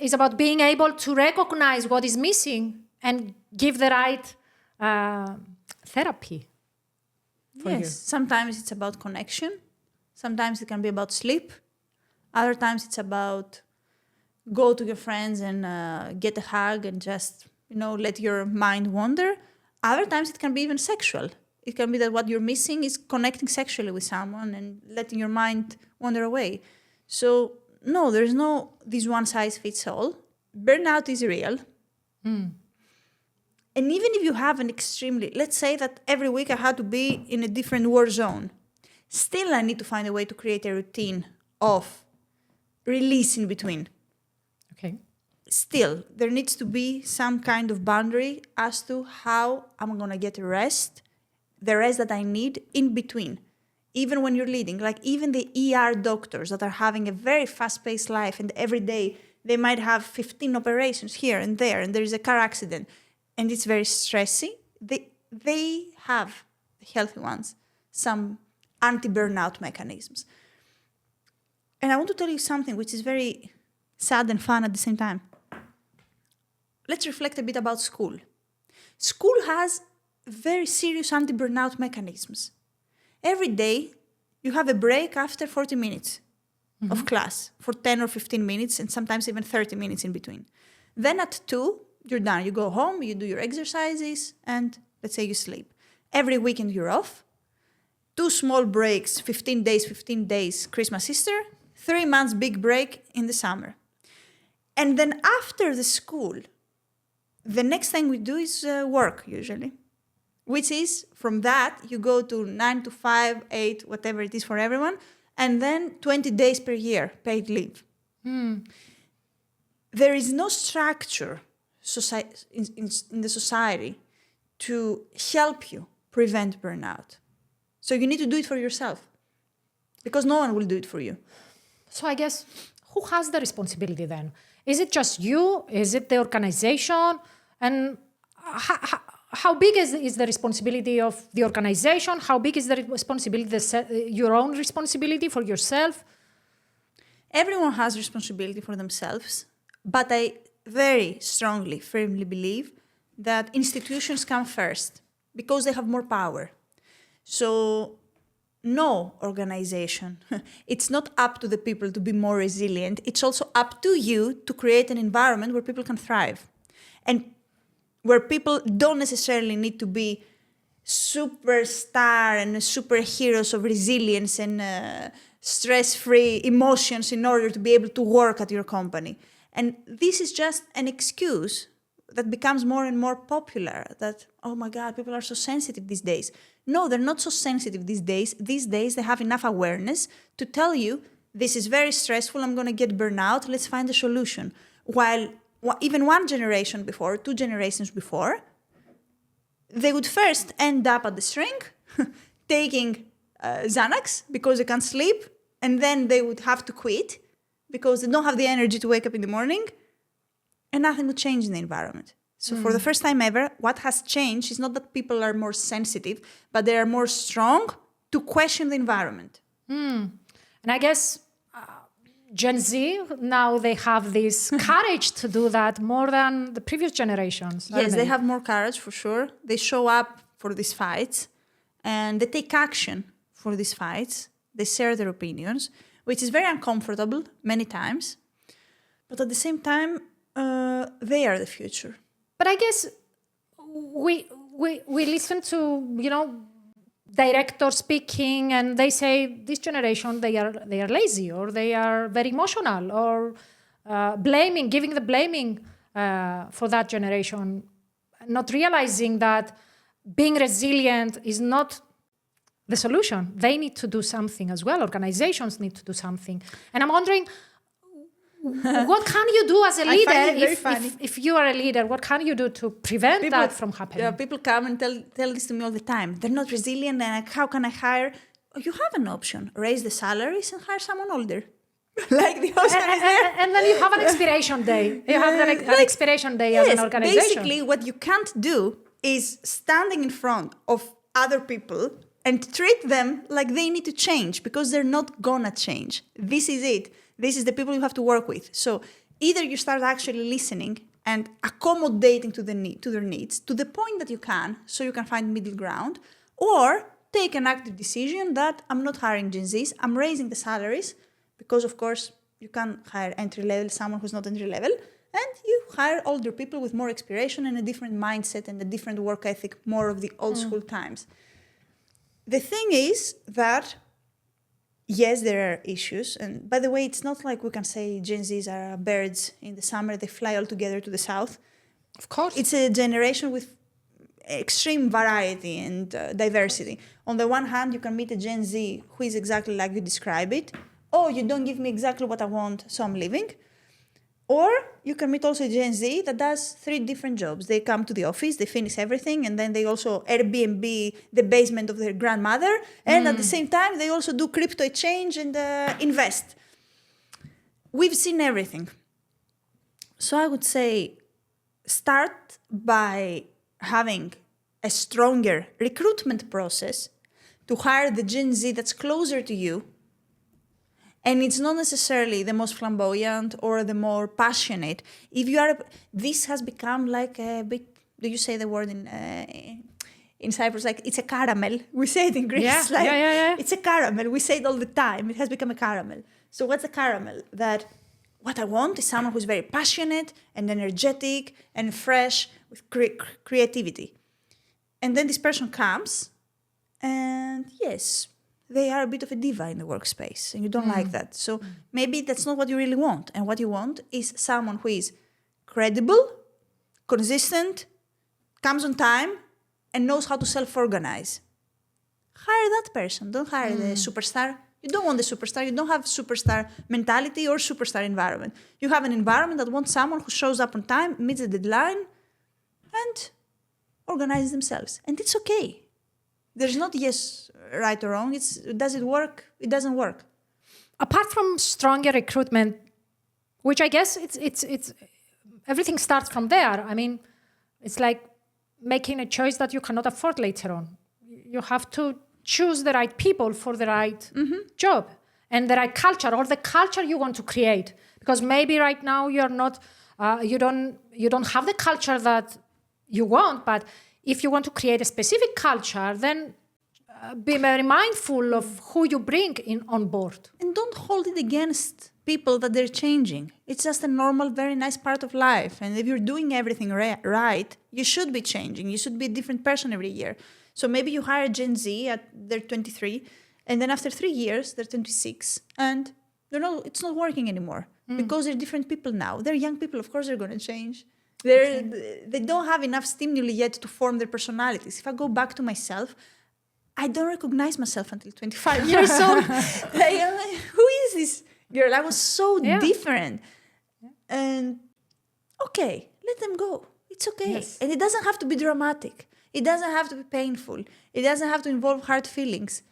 is about being able to recognize what is missing and give the right therapy for you. Sometimes it's about connection. Sometimes it can be about sleep. Other times it's about go to your friends and get a hug and just, let your mind wander. Other times it can be even sexual. It can be that what you're missing is connecting sexually with someone and letting your mind wander away. So no, there's no this one size fits all. Burnout is real. And even if you have let's say that every week I had to be in a different war zone, still I need to find a way to create a routine of release in between. Okay. Still, there needs to be some kind of boundary as to how I'm going to get the rest that I need in between. Even when you're leading, like even the ER doctors that are having a very fast-paced life, and every day they might have 15 operations here and there, and there is a car accident, and it's very stressing. They have, the healthy ones, some anti-burnout mechanisms. And I want to tell you something which is very sad and fun at the same time. Let's reflect a bit about school. School has very serious anti-burnout mechanisms. Every day, you have a break after 40 minutes of class for 10 or 15 minutes, and sometimes even 30 minutes in between. Then at 2, you're done. You go home, you do your exercises, and let's say you sleep. Every weekend, you're off. 2 small breaks, 15 days, Christmas, Easter. 3 months big break in the summer. And then after the school, the next thing we do is work, usually. Which is, from that, you go to 9 to 5, 8, whatever it is for everyone, and then 20 days per year, paid leave. There is no structure in the society to help you prevent burnout. So you need to do it for yourself, because no one will do it for you. So I guess, who has the responsibility then? Is it just you? Is it the organization? And how big is the responsibility of the organization? How big is the responsibility, your own responsibility for yourself? Everyone has responsibility for themselves, but I very strongly, firmly believe that institutions come first because they have more power. So no organization, it's not up to the people to be more resilient. It's also up to you to create an environment where people can thrive. and where people don't necessarily need to be superstar and superheroes of resilience and stress-free emotions in order to be able to work at your company. And this is just an excuse that becomes more and more popular, that, oh my God, people are so sensitive these days. No, they're not so sensitive these days. These days they have enough awareness to tell you, this is very stressful, I'm going to get burnout, let's find a solution. While even one generation before, 2 generations before, they would first end up at the shrink, taking Xanax because they can't sleep, and then they would have to quit because they don't have the energy to wake up in the morning, and nothing would change in the environment. So for the first time ever, what has changed is not that people are more sensitive, but they are more strong to question the environment. And I guess Gen Z, now they have this courage to do that more than the previous generations. Yes, they have more courage for sure. They show up for these fights and they take action for these fights. They share their opinions, which is very uncomfortable many times. But at the same time, they are the future. But I guess we listen to, directors speaking, and they say this generation they are lazy, or they are very emotional, or giving the blaming for that generation, not realizing that being resilient is not the solution. They need to do something as well. Organizations need to do something. And I'm wondering, what can you do as a leader if you are a leader? What can you do to prevent that from happening? Yeah, people come and tell this to me all the time. They're not resilient, and how can I hire? Oh, you have an option. Raise the salaries and hire someone older. Like the option is there. And then you have an expiration day. You have an expiration day as an organization. Basically, what you can't do is standing in front of other people and treat them like they need to change, because they're not gonna change. This is it. This is the people you have to work with. So either you start actually listening and accommodating to their needs to the point that you can, so you can find middle ground, or take an active decision that I'm not hiring Gen Zs, I'm raising the salaries, because of course you can't hire entry level someone who's not entry level, and you hire older people with more experience and a different mindset and a different work ethic, more of the old school times. The thing is that yes, there are issues. And by the way, it's not like we can say Gen Zs are birds in the summer, they fly all together to the south. Of course. It's a generation with extreme variety and diversity. On the one hand, you can meet a Gen Z who is exactly like you describe it. Oh, you don't give me exactly what I want, so I'm leaving. Or you can meet also a Gen Z that does 3 different jobs. They come to the office, they finish everything, and then they also Airbnb the basement of their grandmother. And at the same time, they also do crypto exchange and invest. We've seen everything. So I would say start by having a stronger recruitment process to hire the Gen Z that's closer to you. And it's not necessarily the most flamboyant or the more passionate. This has become like a bit. Do you say the word in Cyprus? Like it's a caramel. We say it in Greece. Yeah. It's a caramel. We say it all the time. It has become a caramel. So what's a caramel? That what I want is someone who's very passionate and energetic and fresh with creativity. And then this person comes, and yes, they are a bit of a diva in the workspace, and you don't like that. So maybe that's not what you really want. And what you want is someone who is credible, consistent, comes on time, and knows how to self-organize. Hire that person. Don't hire the superstar. You don't want the superstar. You don't have superstar mentality or superstar environment. You have an environment that wants someone who shows up on time, meets the deadline, and organizes themselves. And it's okay. There's not yes, right or wrong. Does it work? It doesn't work. Apart from stronger recruitment, which I guess it's everything starts from there. I mean, it's like making a choice that you cannot afford later on. You have to choose the right people for the right job and the right culture, or the culture you want to create. Because maybe right now you're not, you don't have the culture that you want, but if you want to create a specific culture, then be very mindful of who you bring in on board. And don't hold it against people that they're changing. It's just a normal, very nice part of life. And if you're doing everything right, you should be changing. You should be a different person every year. So maybe you hire Gen Z at they're 23, and then after 3 years, they're 26, and it's not working anymore because they're different people now. They're young people, of course they're going to change. They don't have enough stimuli yet to form their personalities. If I go back to myself, I don't recognize myself until 25 years old. Who is this girl? I was so different. And okay, let them go. It's okay. Yes. And it doesn't have to be dramatic. It doesn't have to be painful. It doesn't have to involve hard feelings.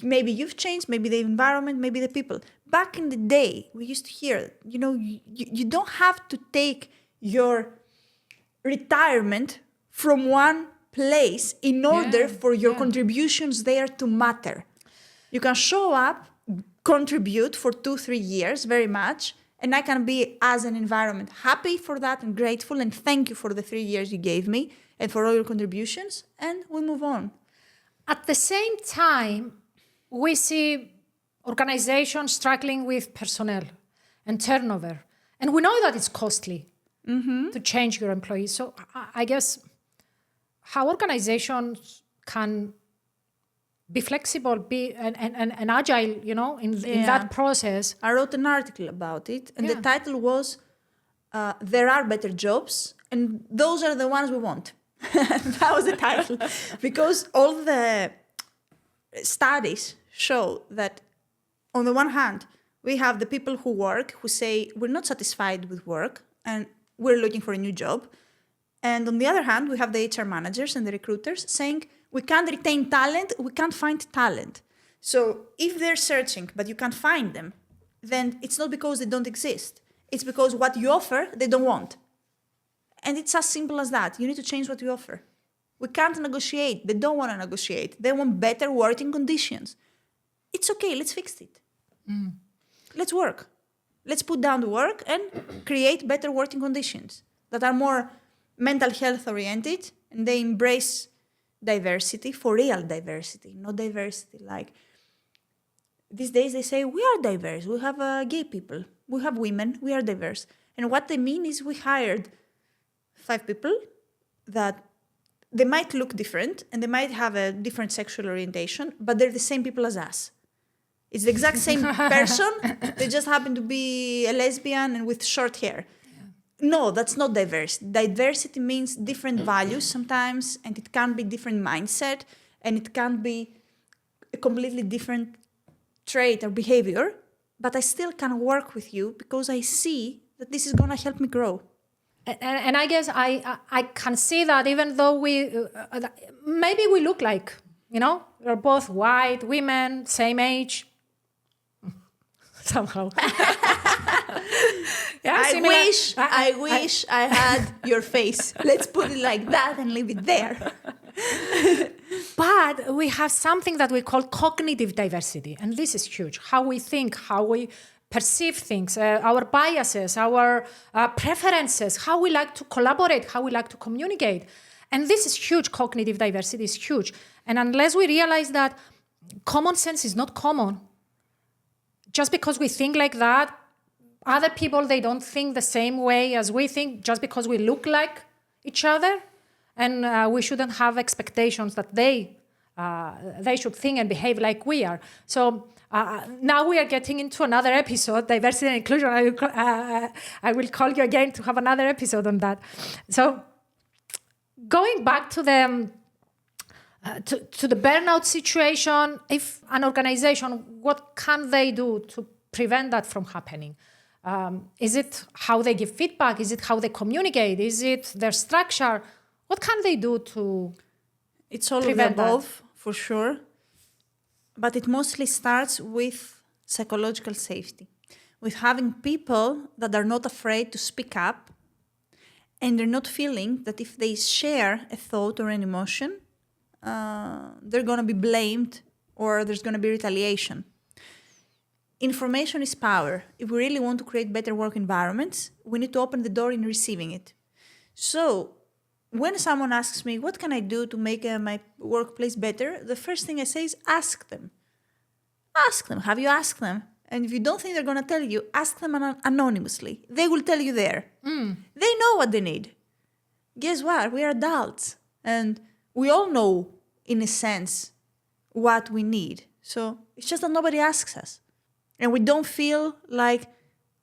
Maybe you've changed, maybe the environment, maybe the people. Back in the day, we used to hear, you don't have to take your retirement from one place in order for your contributions there to matter. You can show up, contribute for 2-3 years very much, and I can be, as an environment, happy for that and grateful and thank you for the 3 years you gave me and for all your contributions, and we move on. At the same time, we see organizations struggling with personnel and turnover. And we know that it's costly to change your employees. So I guess how organizations can be flexible, be and agile, in that process. I wrote an article about it, and the title was, There Are Better Jobs, and those are the ones we want. That was the title. Because all the studies show that, on the one hand, we have the people who work, who say, we're not satisfied with work, and we're looking for a new job. And on the other hand, we have the HR managers and the recruiters saying, we can't retain talent, we can't find talent. So if they're searching, but you can't find them, then it's not because they don't exist. It's because what you offer, they don't want. And it's as simple as that. You need to change what you offer. We can't negotiate. They don't want to negotiate. They want better working conditions. It's okay, let's fix it. Let's work. Let's put down the work and create better working conditions that are more mental health oriented, and they embrace diversity, for real diversity, not diversity like these days they say we are diverse, we have gay people, we have women, we are diverse. And what they mean is we hired 5 people that they might look different and they might have a different sexual orientation, but they're the same people as us. It's the exact same person, they just happen to be a lesbian and with short hair. No, that's not diverse. Diversity means different values sometimes, and it can be different mindset, and it can be a completely different trait or behavior, but I still can work with you because I see that this is going to help me grow. And I guess I can see that even though maybe we look like, we're both white, women, same age, somehow. I wish I had your face. Let's put it like that and leave it there. But we have something that we call cognitive diversity. And this is huge. How we think, how we perceive things, our biases, our preferences, how we like to collaborate, how we like to communicate. And this is huge. Cognitive diversity is huge. And unless we realize that common sense is not common, just because we think like that, other people, they don't think the same way as we think just because we look like each other. And we shouldn't have expectations that they should think and behave like we are. So now we are getting into another episode, diversity and inclusion. I will call you again to have another episode on that. So going back to the burnout situation, if an organization, what can they do to prevent that from happening? Is it how they give feedback? Is it how they communicate? Is it their structure? What can they do to It's all of the above, for sure. But it mostly starts with psychological safety, with having people that are not afraid to speak up, and they're not feeling that if they share a thought or an emotion, they're going to be blamed or there's going to be retaliation. Information is power. If we really want to create better work environments, we need to open the door in receiving it. So when someone asks me, what can I do to make my workplace better? The first thing I say is ask them. Ask them. Have you asked them? And if you don't think they're going to tell you, ask them anonymously. They will tell you there. They know what they need. Guess what? We are adults. And we all know, in a sense, what we need. So it's just that nobody asks us. And we don't feel like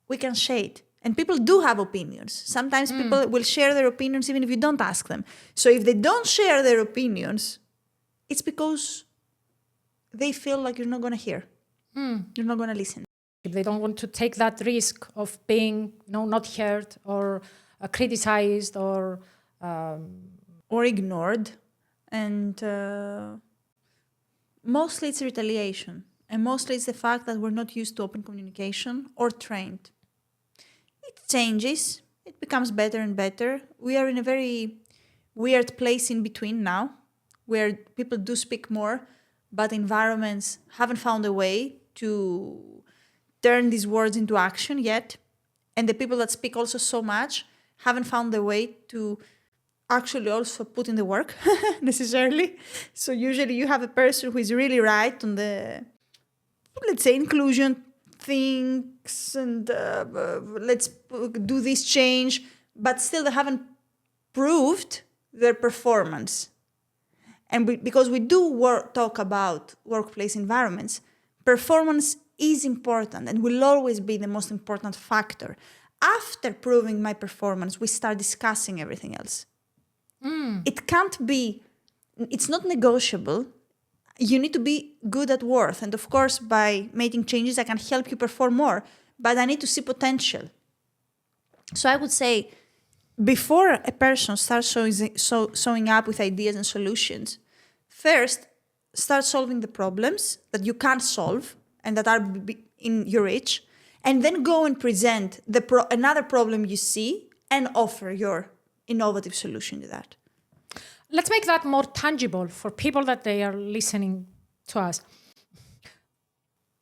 we can shade. And people do have opinions. Sometimes people will share their opinions even if you don't ask them. So if they don't share their opinions, it's because they feel like you're not going to hear. You're not going to listen. If they don't want to take that risk of being not heard or criticized or ignored. And mostly it's retaliation. And mostly it's the fact that we're not used to open communication or trained. It changes. It becomes better and better. We are in a very weird place in between now, where people do speak more, but environments haven't found a way to turn these words into action yet. And the people that speak also so much haven't found a way to actually also put in the work necessarily. So usually you have a person who is really right on the, let's say, inclusion things and let's do this change, but still they haven't proved their performance. And because we do talk about workplace environments, performance is important and will always be the most important factor. After proving my performance, we start discussing everything else. It can't be, it's not negotiable. You need to be good at work. And of course, by making changes, I can help you perform more. But I need to see potential. So I would say, before a person starts showing up with ideas and solutions, first, start solving the problems that you can't solve and that are in your reach, and then go and present another problem you see and offer your innovative solution to that. Let's make that more tangible for people that they are listening to us.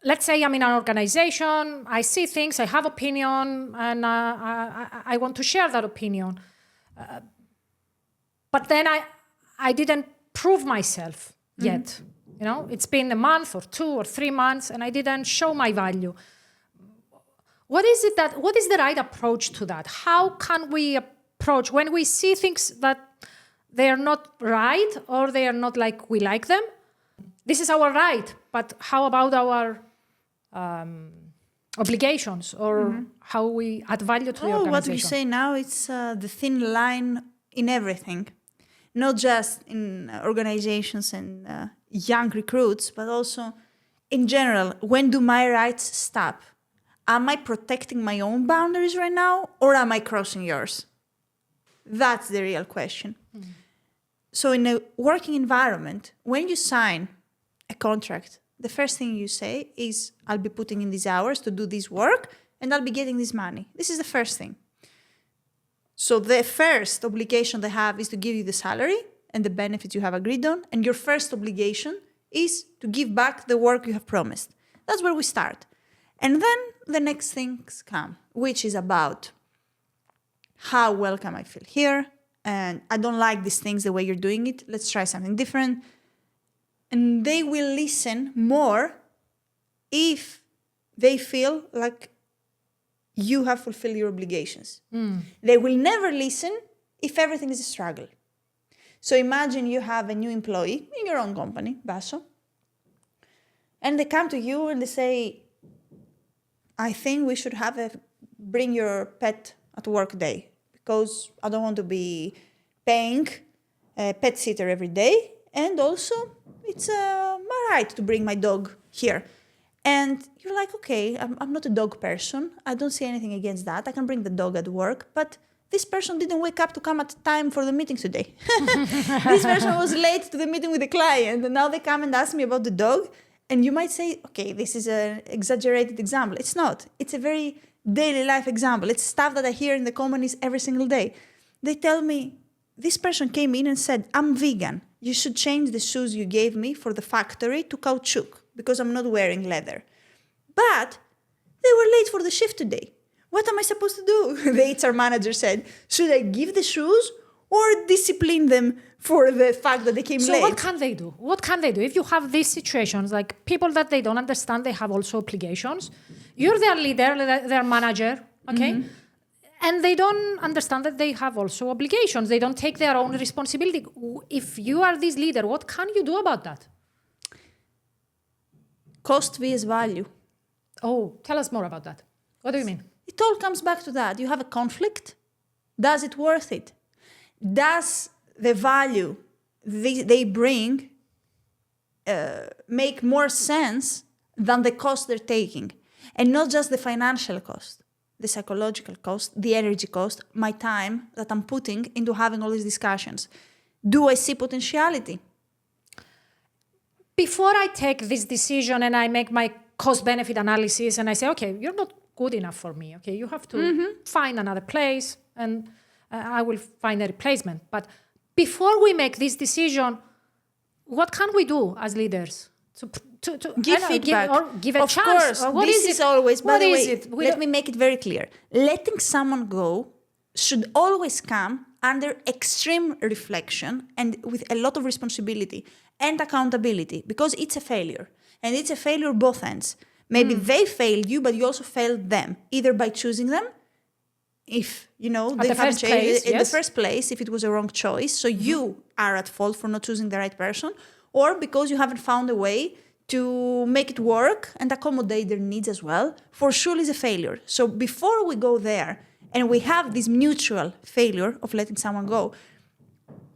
Let's say I'm in an organization, I see things, I have opinion, and I want to share that opinion. But then I didn't prove myself yet. It's been a month or 2 or 3 months, and I didn't show my value. What is the right approach to that? How can we approach when we see things that they are not right or they are not like we like them? This is our right, but how about our obligations or how we add value to the organization? What we say now, it's the thin line in everything, not just in organizations and young recruits, but also in general. When do my rights stop? Am I protecting my own boundaries right now, or am I crossing yours? That's the real question. So in a working environment, when you sign a contract, the first thing you say is, I'll be putting in these hours to do this work, and I'll be getting this money. This is the first thing. So the first obligation they have is to give you the salary and the benefits you have agreed on, and your first obligation is to give back the work you have promised. That's where we start. And then the next things come, which is about how welcome I feel here, and I don't like these things the way you're doing it. Let's try something different. And they will listen more if they feel like you have fulfilled your obligations. They will never listen if everything is a struggle. So imagine you have a new employee in your own company, Basso, and they come to you and they say, I think we should have a bring your pet at work day, because I don't want to be paying a pet sitter every day. And also, it's my right to bring my dog here. And you're like, okay, I'm not a dog person. I don't see anything against that. I can bring the dog at work. But this person didn't wake up to come at time for the meeting today. This person was late to the meeting with the client. And now they come and ask me about the dog. And you might say, okay, this is an exaggerated example. It's not. It's a very daily life example. It's stuff that I hear in the companies every single day. They tell me, this person came in and said, I'm vegan. You should change the shoes you gave me for the factory to caoutchouc because I'm not wearing leather. But they were late for the shift today. What am I supposed to do? The HR manager said, should I give the shoes or discipline them for the fact that they came So late. what can they do? What can they do? If you have these situations, like people that they don't understand, they have also obligations. You're their leader, their manager, okay? And they don't understand that they have also obligations. They don't take their own responsibility. If you are this leader, what can you do about that? Cost vs value. Oh, tell us more about that. What do you mean? It all comes back to that. You have a conflict. Does it worth it? Does the value they bring make more sense than the cost they're taking? And not just the financial cost, the psychological cost, the energy cost, my time that I'm putting into having all these discussions. Do I see potentiality? Before I take this decision and I make my cost-benefit analysis and I say, okay, you're not good enough for me, okay, you have to find another place and I will find a replacement. But before we make this decision, what can we do as leaders? To give feedback. Give a of chance. Course, this is always, by the way, let me make it very clear. Letting someone go should always come under extreme reflection and with a lot of responsibility and accountability, because it's a failure. And it's a failure both ends. Maybe they failed you, but you also failed them, either by choosing them, if, they haven't changed in the first place, if it was a wrong choice. So you are at fault for not choosing the right person, or because you haven't found a way to make it work and accommodate their needs as well. For sure is a failure. So before we go there and we have this mutual failure of letting someone go,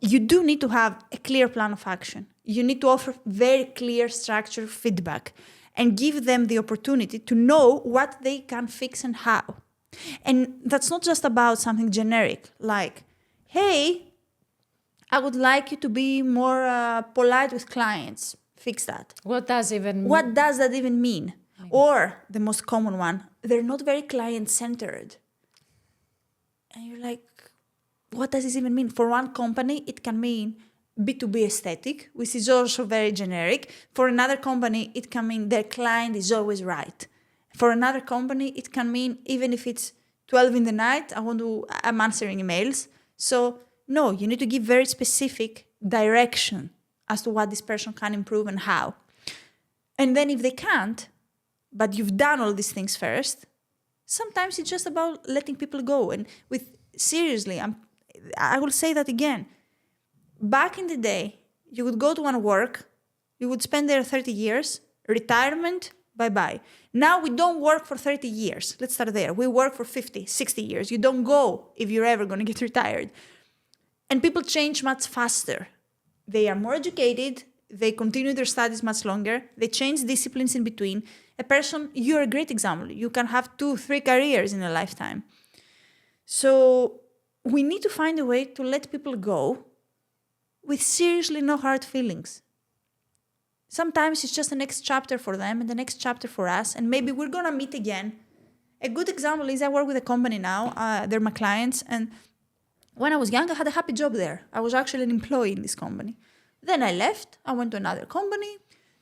you do need to have a clear plan of action. You need to offer very clear structured feedback and give them the opportunity to know what they can fix and how. And that's not just about something generic like, hey, I would like you to be more polite with clients. Fix that. What does that even mean? Or the most common one, they're not very client-centered. And you're like, what does this even mean? For one company, it can mean B2B aesthetic, which is also very generic. For another company, it can mean their client is always right. For another company, it can mean even if it's 12 in the night, I'm answering emails. So no, you need to give very specific direction as to what this person can improve and how. And then if they can't, but you've done all these things first, sometimes it's just about letting people go. And seriously, I will say that again. Back in the day, you would go to one work, you would spend there 30 years, retirement, bye-bye. Now we don't work for 30 years. Let's start there. We work for 50, 60 years. You don't go if you're ever going to get retired. And people change much faster. They are more educated. They continue their studies much longer. They change disciplines in between. You're a great example. You can have 2-3 careers in a lifetime. So we need to find a way to let people go with seriously no hard feelings. Sometimes it's just the next chapter for them and the next chapter for us, and maybe we're going to meet again. A good example is I work with a company now. They're my clients, and when I was young, I had a happy job there. I was actually an employee in this company. Then I left. I went to another company.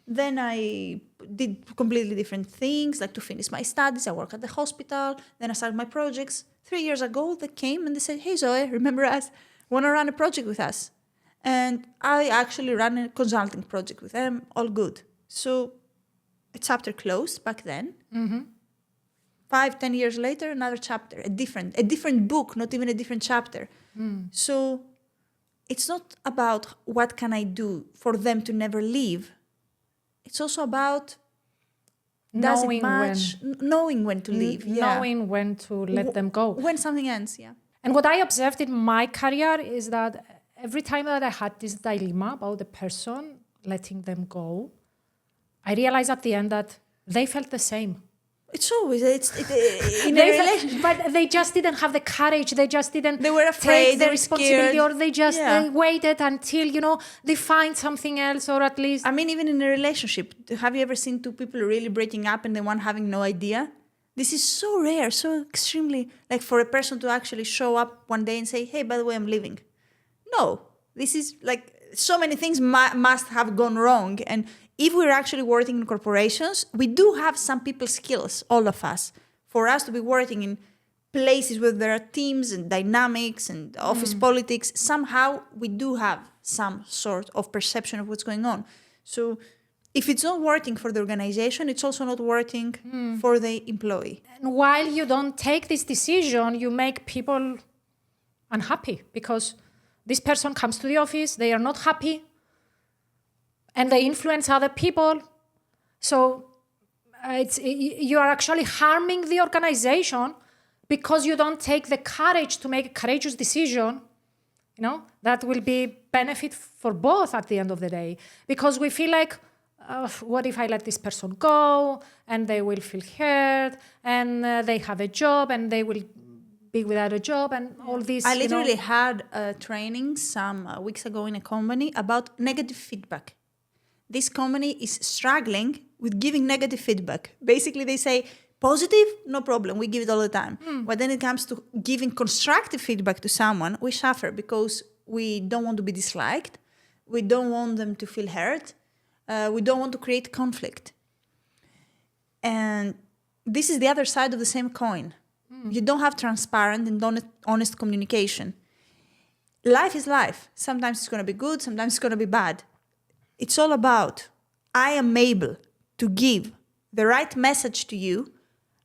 Then I did completely different things, like to finish my studies. I work at the hospital. Then I started my projects. 3 years ago, they came and they said, hey, Zoe, remember us? Want to run a project with us? And I actually ran a consulting project with them. All good. So a chapter closed back then. 5-10 years later, another chapter, a different book, not even a different chapter. So it's not about what can I do for them to never leave. It's also about knowing when to leave. Knowing when to let them go. When something ends, yeah. And what I observed in my career is that every time that I had this dilemma about the person letting them go, I realized at the end that they felt the same. It's always in a relationship, but they just didn't have the courage. They just didn't. They were afraid. Take the responsibility, scared. Or they just waited until they find something else, or at least. I mean, even in a relationship, have you ever seen two people really breaking up and the one having no idea? This is so rare, so extremely like for a person to actually show up one day and say, "Hey, by the way, I'm leaving." No, this is like so many things must have gone wrong. And if we're actually working in corporations, we do have some people skills, all of us, for us to be working in places where there are teams and dynamics and office politics, somehow we do have some sort of perception of what's going on. So if it's not working for the organization, it's also not working for the employee. And while you don't take this decision, you make people unhappy because this person comes to the office, they are not happy, and they influence other people. So you are actually harming the organization because you don't take the courage to make a courageous decision, that will be benefit for both at the end of the day. Because we feel like, what if I let this person go and they will feel hurt and they have a job and they will be without a job and all this. I literally had a training some weeks ago in a company about negative feedback. This company is struggling with giving negative feedback. Basically, they say, positive, no problem, we give it all the time. But then it comes to giving constructive feedback to someone, we suffer because we don't want to be disliked. We don't want them to feel hurt. We don't want to create conflict. And this is the other side of the same coin. You don't have transparent and honest communication. Life is life. Sometimes it's going to be good, sometimes it's going to be bad. It's all about, I am able to give the right message to you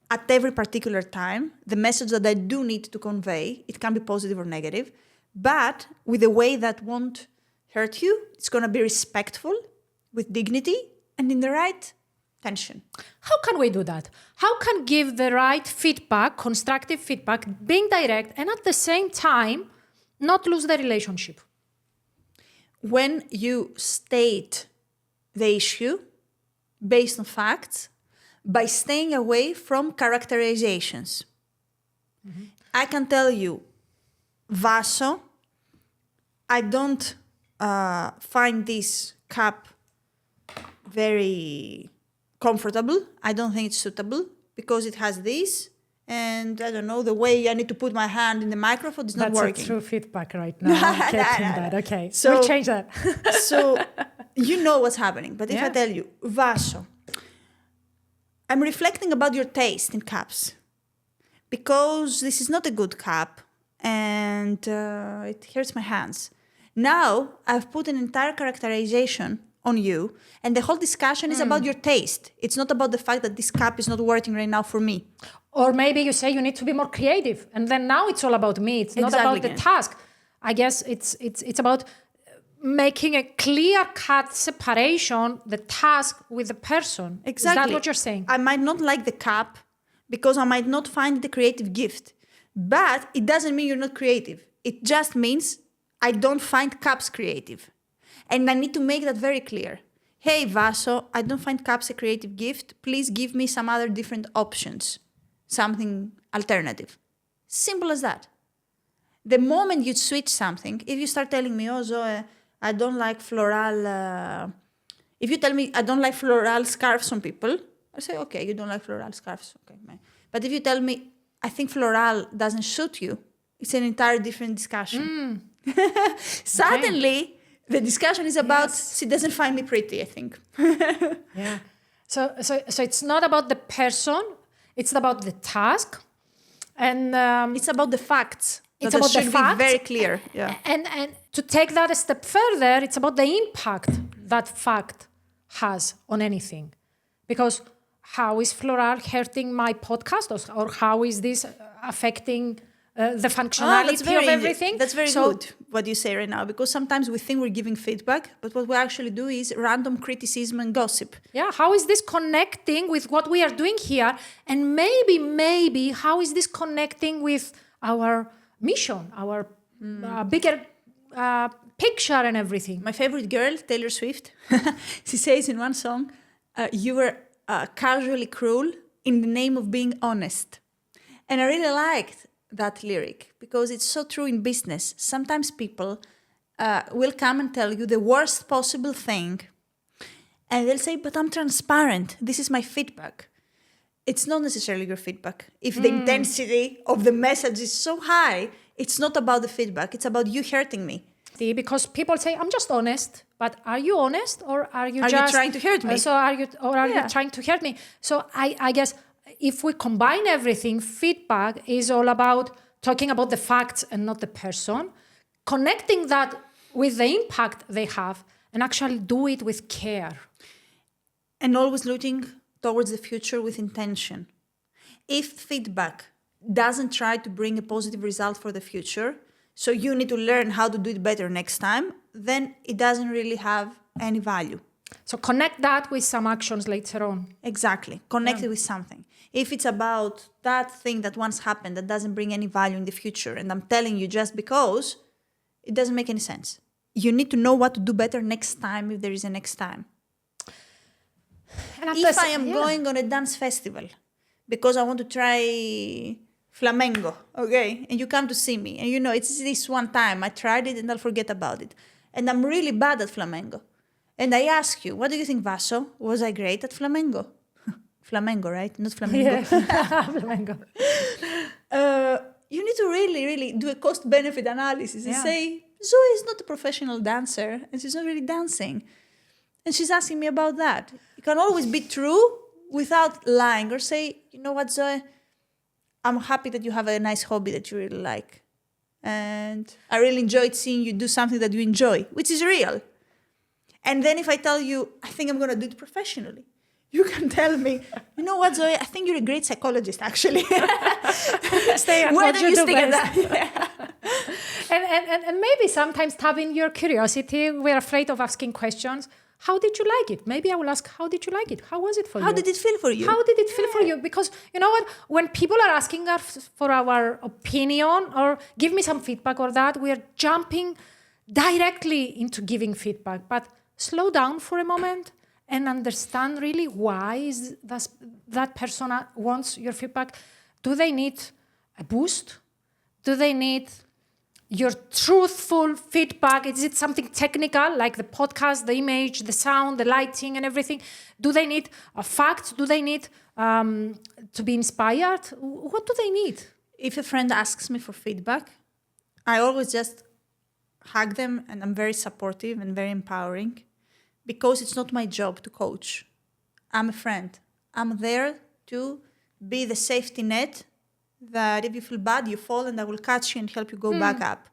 at every particular time, the message that I do need to convey. It can be positive or negative, but with a way that won't hurt you. It's going to be respectful, with dignity, and in the right tension. How can we do that? How can give the right feedback, constructive feedback, being direct, and at the same time, not lose the relationship? When you state the issue based on facts, by staying away from characterizations. I can tell you, Vaso, I don't find this cup very comfortable. I don't think it's suitable because it has this. And I don't know, the way I need to put my hand in the microphone is not working. That's a true feedback right now. I'm getting that. Okay, so we'll change that. So you know what's happening. But if I tell you, Vaso, I'm reflecting about your taste in cups because this is not a good cup and it hurts my hands. Now I've put an entire characterization on you and the whole discussion is about your taste. It's not about the fact that this cup is not working right now for me. Or maybe you say you need to be more creative and then now it's all about me. It's not about the task. I guess it's about making a clear-cut separation, the task with the person. Exactly. Is that what you're saying? I might not like the cup because I might not find it a creative gift. But it doesn't mean you're not creative. It just means I don't find cups creative. And I need to make that very clear. Hey, Vaso, I don't find cups a creative gift. Please give me some other different options. Something alternative. Simple as that. The moment you switch something, if you start telling me, oh, Zoe, I don't like floral... if you tell me I don't like floral scarves on people, I say, okay, you don't like floral scarves. Okay, man. But if you tell me, I think floral doesn't suit you, it's an entirely different discussion. Suddenly, the discussion is about, she doesn't find me pretty, I think. Yeah. So it's not about the person, it's about the task. And it's about the facts. It's about the facts. Be very clear. Yeah. And to take that a step further, it's about the impact that fact has on anything. Because how is floral hurting my podcast? Or how is this affecting the functionality of everything? That's very good what you say right now. Because sometimes we think we're giving feedback, but what we actually do is random criticism and gossip. Yeah, how is this connecting with what we are doing here? And maybe how is this connecting with our mission, our bigger picture and everything? My favorite girl, Taylor Swift, she says in one song, you were casually cruel in the name of being honest. And I really liked that lyric because it's so true in business. Sometimes people will come and tell you the worst possible thing and they'll say, but I'm transparent. This is my feedback. It's not necessarily your feedback. If the intensity of the message is so high, it's not about the feedback. It's about you hurting me. Because people say, I'm just honest. But are you honest or are you trying to hurt me? Are you trying to hurt me? So I guess if we combine everything, feedback is all about talking about the facts and not the person, connecting that with the impact they have, and actually do it with care. And always looking towards the future with intention. If feedback doesn't try to bring a positive result for the future, so you need to learn how to do it better next time, then it doesn't really have any value. So connect that with some actions later on. Exactly. Connect it with something. If it's about that thing that once happened that doesn't bring any value in the future, and I'm telling you just because, it doesn't make any sense. You need to know what to do better next time if there is a next time. And If I am going on a dance festival because I want to try flamenco, okay, and you come to see me, and you know it's this one time I tried it and I'll forget about it, and I'm really bad at flamenco, and I ask you, what do you think, Vaso? Was I great at flamenco? Flamenco, right? Not flamenco. Yeah. Flamenco. You need to really, really do a cost-benefit analysis and say, Zoe is not a professional dancer and she's not really dancing. And she's asking me about that. You can always be true without lying, or say, you know what, Zoe, I'm happy that you have a nice hobby that you really like. And I really enjoyed seeing you do something that you enjoy, which is real. And then if I tell you, I think I'm going to do it professionally, you can tell me, you know what, Zoe, I think you're a great psychologist, actually. Stay at Why what don't you you do stick at best. that? Yeah. And maybe sometimes tapping your curiosity, we're afraid of asking questions. How did you like it? Maybe I will ask, how did you like it? How was it for you? How did it feel for you? How did it feel for you? Because you know what? When people are asking us for our opinion or give me some feedback or that, we are jumping directly into giving feedback. But slow down for a moment and understand really why is that person wants your feedback. Do they need a boost? Do they need your truthful feedback? Is it something technical like the podcast, the image, the sound, the lighting and everything? Do they need facts? Do they need to be inspired? What do they need? If a friend asks me for feedback, I always just hug them, and I'm very supportive and very empowering, because it's not my job to coach. I'm a friend. I'm there to be the safety net that if you feel bad, you fall, and I will catch you and help you go back up.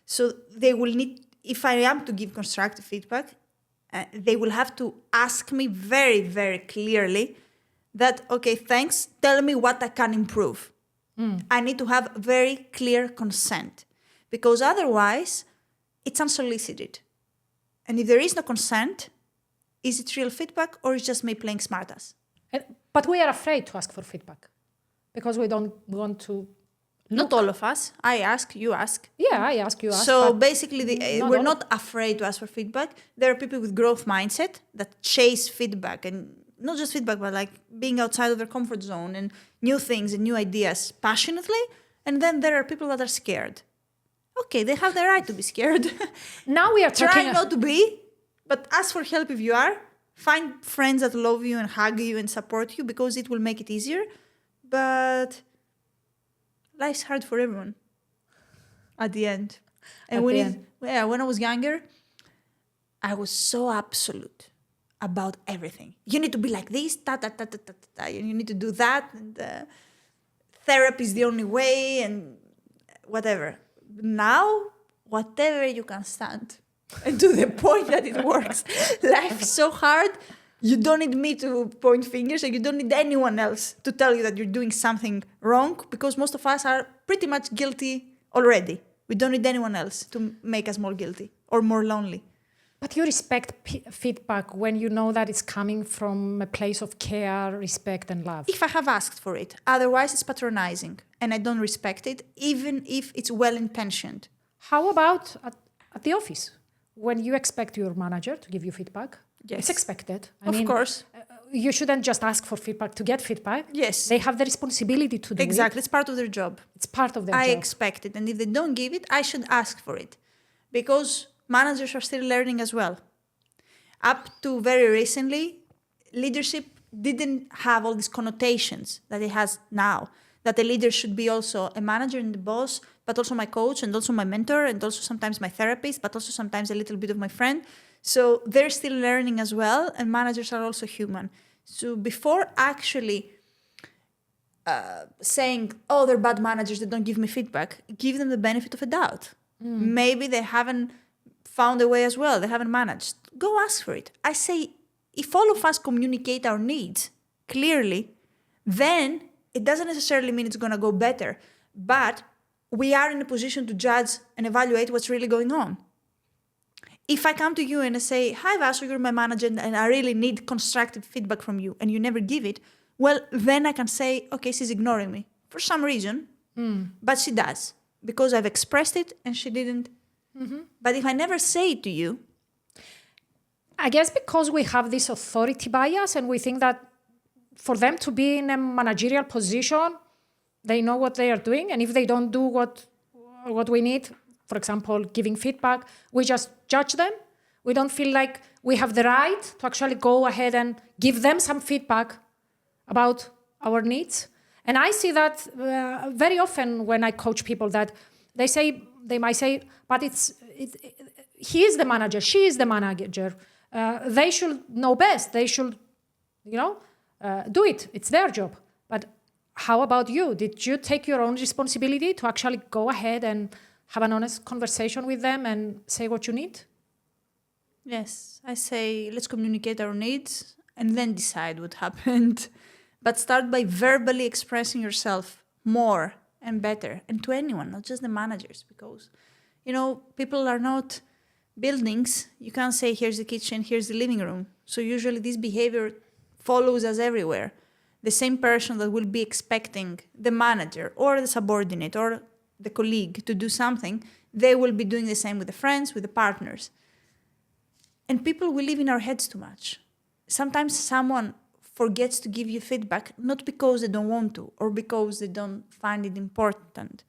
So they will need, if I am to give constructive feedback, they will have to ask me very, very clearly that, okay, thanks, tell me what I can improve. I need to have very clear consent, because otherwise it's unsolicited. And if there is no consent, is it real feedback or is it just me playing smartass? But we are afraid to ask for feedback because we don't want to. Not all of us. I ask, you ask. Yeah, I ask, you ask. So basically, we're not afraid to ask for feedback. There are people with growth mindset that chase feedback, and not just feedback, but like being outside of their comfort zone and new things and new ideas passionately. And then there are people that are scared. Okay, they have the right to be scared. Now we are talking. Try not to be, but ask for help if you are. Find friends that love you and hug you and support you, because it will make it easier. But life's hard for everyone at the end. And when I was younger, I was so absolute about everything. You need to be like this, and you need to do that, and therapy is the only way, and whatever. Now, whatever you can stand, and to the point that it works. Life is so hard. You don't need me to point fingers, and you don't need anyone else to tell you that you're doing something wrong, because most of us are pretty much guilty already. We don't need anyone else to make us more guilty or more lonely. But you respect feedback when you know that it's coming from a place of care, respect, and love. If I have asked for it. Otherwise, it's patronizing, and I don't respect it, even if it's well-intentioned. How about at the office? When you expect your manager to give you feedback? Yes. It's expected. Of course. You shouldn't just ask for feedback to get feedback. Yes. They have the responsibility to do it. Exactly. It's part of their job. It's part of their I job. expect it. And if they don't give it, I should ask for it. Because managers are still learning as well. Up to very recently, leadership didn't have all these connotations that it has now. That a leader should be also a manager and the boss, but also my coach and also my mentor and also sometimes my therapist, but also sometimes a little bit of my friend. So they're still learning as well, and managers are also human. So before actually saying, oh, they're bad managers, they don't give me feedback. Give them the benefit of a doubt. Maybe they haven't found a way as well. They haven't managed. Go ask for it. I say, if all of us communicate our needs clearly, then it doesn't necessarily mean it's going to go better. But we are in a position to judge and evaluate what's really going on. If I come to you and I say, hi, Vasu, you're my manager and I really need constructive feedback from you, and you never give it, well, then I can say, okay, she's ignoring me for some reason, but she does, because I've expressed it and she didn't. But if I never say it to you... I guess because we have this authority bias and we think that for them to be in a managerial position, they know what they are doing. And if they don't do what we need, for example, giving feedback, we just judge them. We don't feel like we have the right to actually go ahead and give them some feedback about our needs. And I see that very often when I coach people, that they might say, but he is the manager, she is the manager. They should know best. They should, do it. It's their job. But how about you? Did you take your own responsibility to actually go ahead and have an honest conversation with them and say what you need? Yes, I say, let's communicate our needs and then decide what happened. But start by verbally expressing yourself more and better, and to anyone, not just the managers, because, people are not buildings. You can't say, here's the kitchen, here's the living room. So usually this behavior follows us everywhere. The same person that will be expecting the manager or the subordinate or the colleague to do something, they will be doing the same with the friends, with the partners. And people, we live in our heads too much. Sometimes someone forgets to give you feedback, not because they don't want to or because they don't find it important,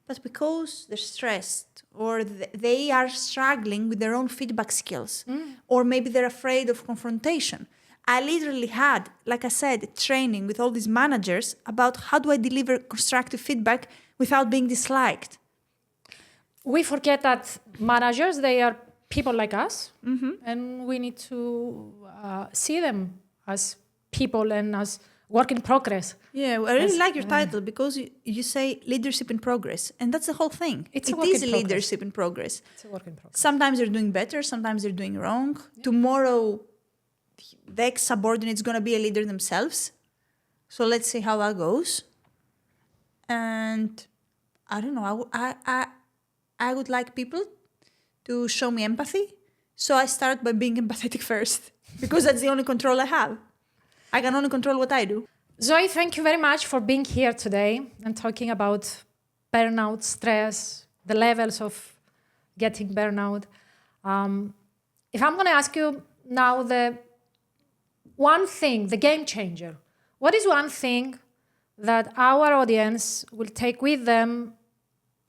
but because they're stressed or they are struggling with their own feedback skills, or maybe they're afraid of confrontation. I literally had, like I said, training with all these managers about how do I deliver constructive feedback without being disliked. We forget that managers, they are people like us, and we need to see them as people and as work in progress. Yeah, I really like your title because you say leadership in progress, and that's the whole thing. It is leadership in progress. It's a work in progress. Sometimes they're doing better, sometimes they're doing wrong. Yeah. Tomorrow, the ex-subordinate is going to be a leader themselves. So let's see how that goes. And I don't know, I would like people to show me empathy. So I start by being empathetic first, because that's the only control I have. I can only control what I do. Zoe, thank you very much for being here today and talking about burnout, stress, the levels of getting burnout. If I'm going to ask you now the one thing, the game changer, what is one thing that our audience will take with them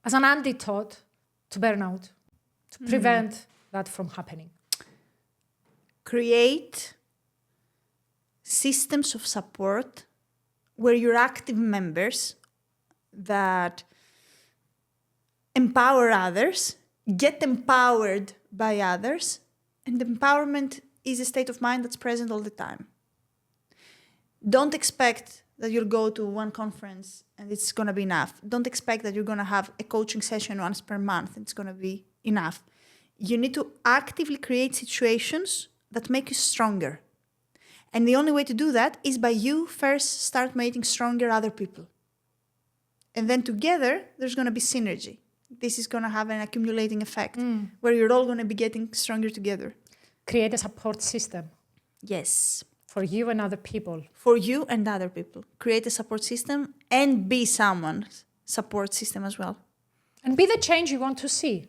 as an antidote to burnout, to prevent that from happening? Create systems of support where your active members that empower others, get empowered by others, and empowerment is a state of mind that's present all the time. Don't expect that you'll go to one conference and it's going to be enough. Don't expect that you're going to have a coaching session once per month and it's going to be enough. You need to actively create situations that make you stronger. And the only way to do that is by you first start making stronger other people. And then together, there's going to be synergy. This is going to have an accumulating effect where you're all going to be getting stronger together. Create a support system. Yes. For you and other people. For you and other people. Create a support system and be someone's support system as well. And be the change you want to see.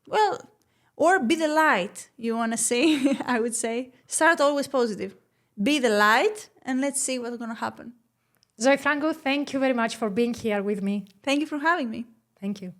Well, or be the light you want to see, I would say. Start always positive. Be the light, and let's see what's going to happen. Zoe Fragou, thank you very much for being here with me. Thank you for having me. Thank you.